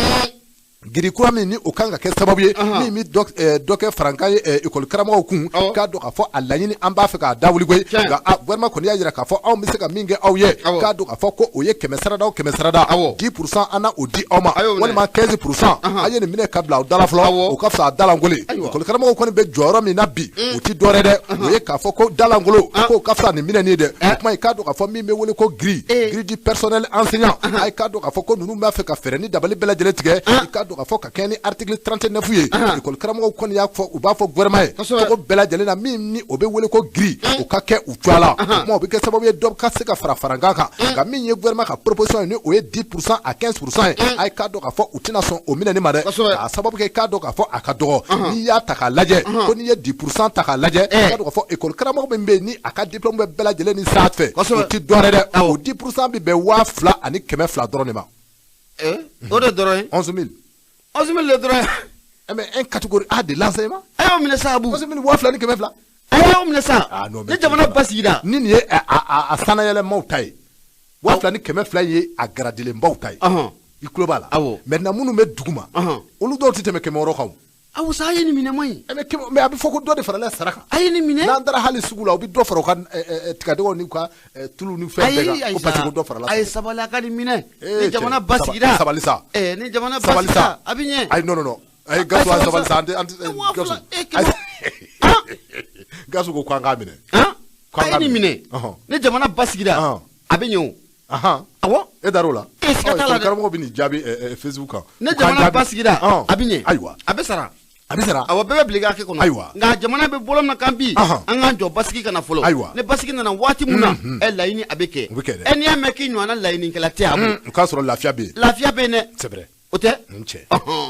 giri kura min ni o kan ka kɛ sababu ye min mi dɔ kɛ farankan ye école karamɔgɔw kun k'a dɔn k'a fɔ a laɲini an b'a fɛ k'a dawuli koyi nka gouvernement kɔni y'a jira k'a fɔ anw bɛ se ka min kɛ aw ye k'a dɔn k'a fɔ ko o ye 100 sarada 10% an na o di aw ma walima 15% a ye nin minɛ ka bila aw dala fɔlɔ o ka fisa a dalangolo école karamɔgɔw kɔni bɛ jɔyɔrɔ min na bi o ti dɔwɛrɛ dɛ o ye k'a fɔ ko dalangolo k'o ka fisa nin minɛ nin dɛ o kuma i k'a dɔn k'a fɔ min bɛ wele ko grille du personnel enseignant a ye k'a dɔn k'a fɔ ko ninnu b'a fɛ ka fɛɛrɛ ni dabali bɛɛ lajɛlen tigɛ i k'a dɔn k'a fɔ ka kɛ ni article 39 ye école karamɔgɔw kɔni y'a fɔ u b'a fɔ gouvernement ye cogo bɛɛ lajɛlen na min ni o bɛ wele ko grille o ka kɛ u cogoya la kuma o bɛ kɛ sababu ye dɔ ka se ka fara farankan kan nka min ye gouvernement ka proposition ye ni o ye 10% à 15% ye a ye k'a dɔn k'a fɔ u tɛna sɔn o minɛni ma dɛ k'a sababu kɛ k'a dɔn k'a fɔ a ka dɔgɔ n'i y'a ta k'a lajɛ ko n'i ye 10% ta k'a lajɛ k'a dɔn k'a fɔ école karamɔgɔ min bɛ yen ni a ka diplôme bɛ bɛɛ lajɛlen ni sira fɛ o ti dɔwɛrɛ dɛ o 10% bɛ bɛn 2,200 dɔrɔn de ma o de dɔrɔn ye 11 000 le dɔrɔn mais un catégorie A de l'enseignement a y'aw minɛ sa Abu 11 000 2,200 ni 200 a y'aw minɛ sa ni jamana basigira ni nin ye a sanayɛlɛmaw ta ye 2,200 ni 200 ye a garadilenbaw ta ye i tulo b'a la maintenant minnu bɛ duguma olu dɔw tɛ tɛmɛ 100 kan aw sa a ye nin minɛ man ɲi mais a bɛ fɔ ko dɔ de farala sara kan a ye nin minɛ n'an taara hali sugu la u bɛ dɔ fara u ka tigadɛgɛw n'u ka tulu ni fɛn bɛɛ kan ko parce que dɔ farala a ye sabali a ka nin minɛ ni jamana basigira sabali sa ni jamana basigira a bɛ ɲɛ ayi non a ye gasu sabali sa gasu gasu ko k'an k'a minɛ a ye nin minɛ ni jamana basigira a bɛ ɲɛ o awɔ e dar'o la siga t'a la dɛ karamɔgɔ bɛ nin jaabi Facebook kan ni jamana basigira a bɛ ɲɛ ayiwa a bɛ sara awɔ bɛɛ bɛ bilen k'a kɛ kɔnɔ ayiwa nka jamana bɛ bolo min kan bi an k'an jɔ basigi kana fɔlɔ ayiwa ni basigi nana waati min na laɲini a bɛ kɛ n'i y'a mɛn k'i ɲɔgɔnna laɲinikɛla tɛ a bolo o k'a sɔrɔ lafiya bɛ yen lafiya bɛ yen dɛ c'est vrai o tɛ n cɛ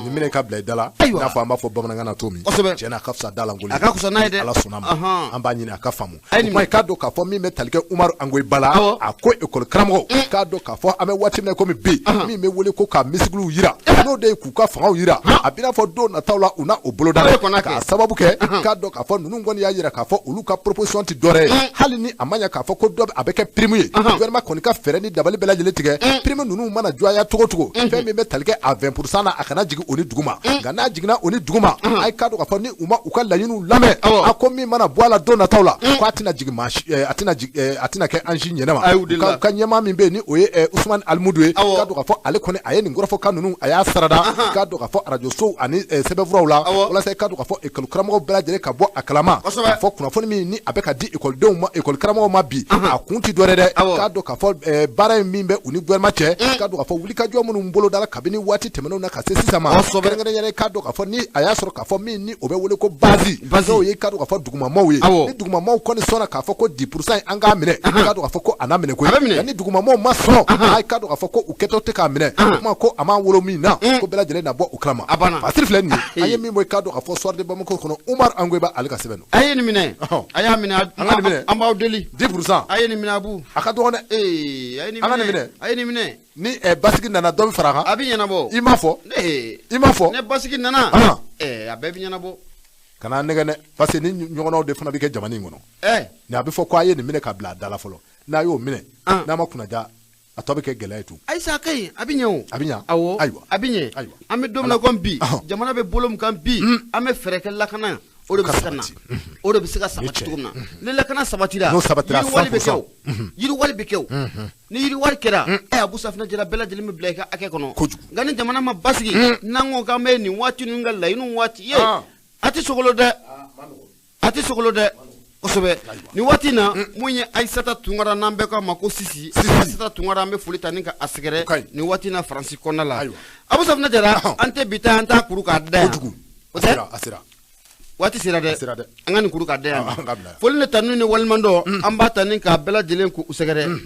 ni minɛ ka bila i da la i n'a fɔ an b'a fɔ bamanankan na cogo min tiɲɛ na a ka fisa dalangolo a ka fisa n'a ye dɛ ala sɔnna ma an b'a ɲini a ka faamu o kuma i k'a dɔn k'a fɔ min bɛ tali kɛ Umaru Angoyi Bala a ko école karamɔgɔw k'a dɔn k'a fɔ an bɛ waati min na komi bi min bɛ wele ko ka misigiliw yira n'o de ye k'u ka fangaw yira a bɛ n'a fɔ don nataw la u na o boloda k'a sababu kɛ k'a dɔn k'a fɔ ninnu kɔni y'a yira k'a fɔ olu ka proposition tɛ dɔwɛrɛ ye hali ni a ma ɲɛ k'a fɔ ko dɔ a bɛ kɛ prime ye gouvernement kɔni ka fɛɛrɛ ni dabali bɛɛ lajɛlen tigɛ prime ninnu mana jɔya cogo cogo fɛn min bɛ tali kɛ a 20% na a kana jigin o ni duguma nka n'a jiginna o ni duguma a ye k'a dɔn k'a fɔ ni u ma u ka laɲiniw lamɛn a ko min mana bɔ a la don nataw la ko a tɛna jigin a tɛna kɛ an si ɲɛnama ka ɲɛmaa min bɛ yen ni o ye Usumani Alimudu ye k'a dɔn k'a fɔ ale kɔni a ye nin kɔrɔfɔkan ninnu a y'a sarada k'a dɔn k'a fɔ radio sow ani sɛbɛnfuraw la walasa k'a dɔn k'a fɔ école karamɔgɔw bɛɛ lajɛlen ka bɔ a kalama k'a fɔ kunnafoni min ni a bɛ ka di écoledenw ma école karamɔgɔw ma bi a kun tɛ dɔwɛrɛ dɛ k'a dɔn k'a fɔ baara in min bɛ u ni gouvernement cɛ k'a dɔn k'a fɔ wulikajɔ minnu bolo dala kabini waati tɛmɛnenw na ka se sisan ma kɛrɛnkɛrɛnnen k'a dɔn k'a fɔ ni a y'a sɔrɔ k'a fɔ min ni o bɛ wele ko base n'o ye k'a dɔn k'a fɔ dugumamaw ye ni dugumamaw kɔni sɔnna k'a fɔ ko 10% an k'a minɛ k'a dɔn k'a fɔ ko a n'a minɛ koyi ni dugumamaw ma sɔn a k'a dɔn k'a fɔ ko u kɛtɔ tɛ k'a minɛ kuma ko a m'an wolo min na ko bɛɛ lajɛlen na bɔ u kalama fasiri filɛ nin ye an ye min bɔ k'a dɔn k'a fɔ soir de Bamako kɔnɔ Umaru Angoyi Bala ale ka sɛbɛn don a ye nin minɛ a y'a minɛ an b'aw deli 10% a ye nin minɛ Abu a ka dɔgɔn dɛ a ye nin minɛ ni basigi nana dɔ bɛ fara a kan a bɛ ɲɛnabɔ i m'a fɔ ne basigi nana a bɛɛ bɛ ɲɛnabɔ kana nɛgɛn dɛ parce que ni ɲɔgɔnnaw de fana bɛ kɛ jamana in kɔnɔ ni a bɛ fɔ ko a ye nin minɛ ka bila a da la fɔlɔ n'a y'o minɛ n'a ma kunnaja a tɔ bɛ kɛ gɛlɛya ye tun ayisa a ka ɲi a bɛ ɲɛ o a bɛ ɲɛ awɔ ayiwa a bɛ ɲɛ an bɛ don min na komi bi jamana bɛ bolo min kan bi an bɛ fɛɛrɛ kɛ lakana o de bɛ se ka na o de bɛ se ka sabati cogo min na ni lakana sabatira yiriwali bɛ kɛ o yiriwali bɛ kɛ o ni yiriwali kɛra Abu Safinɛ Jara bɛɛ lajɛlen bɛ bila i ka hakɛ kɔnɔ nka ni jamana ma basigi n'an ko k'an bɛ nin waati ninnu ka laɲiniw waati ye a tɛ sogolo dɛ a tɛ sogolo dɛ kosɛbɛ nin waati in na mun ye Ayisata Tunkara n'an bɛɛ k'a ma ko Sisi Ayisata Tunkara an bɛ foli ta ni ka a sɛgɛrɛ nin waati in na Faransi kɔnɔna la Abu Safinɛ Jara an tɛ bi ta an t'a kuru k'a da yan o tɛ waati sera dɛ an ka nin kuru k'a da yan foli ne ta n'u ni walimadɔ an b'a ta ni k'a bɛɛ lajɛlen k'u sɛgɛrɛ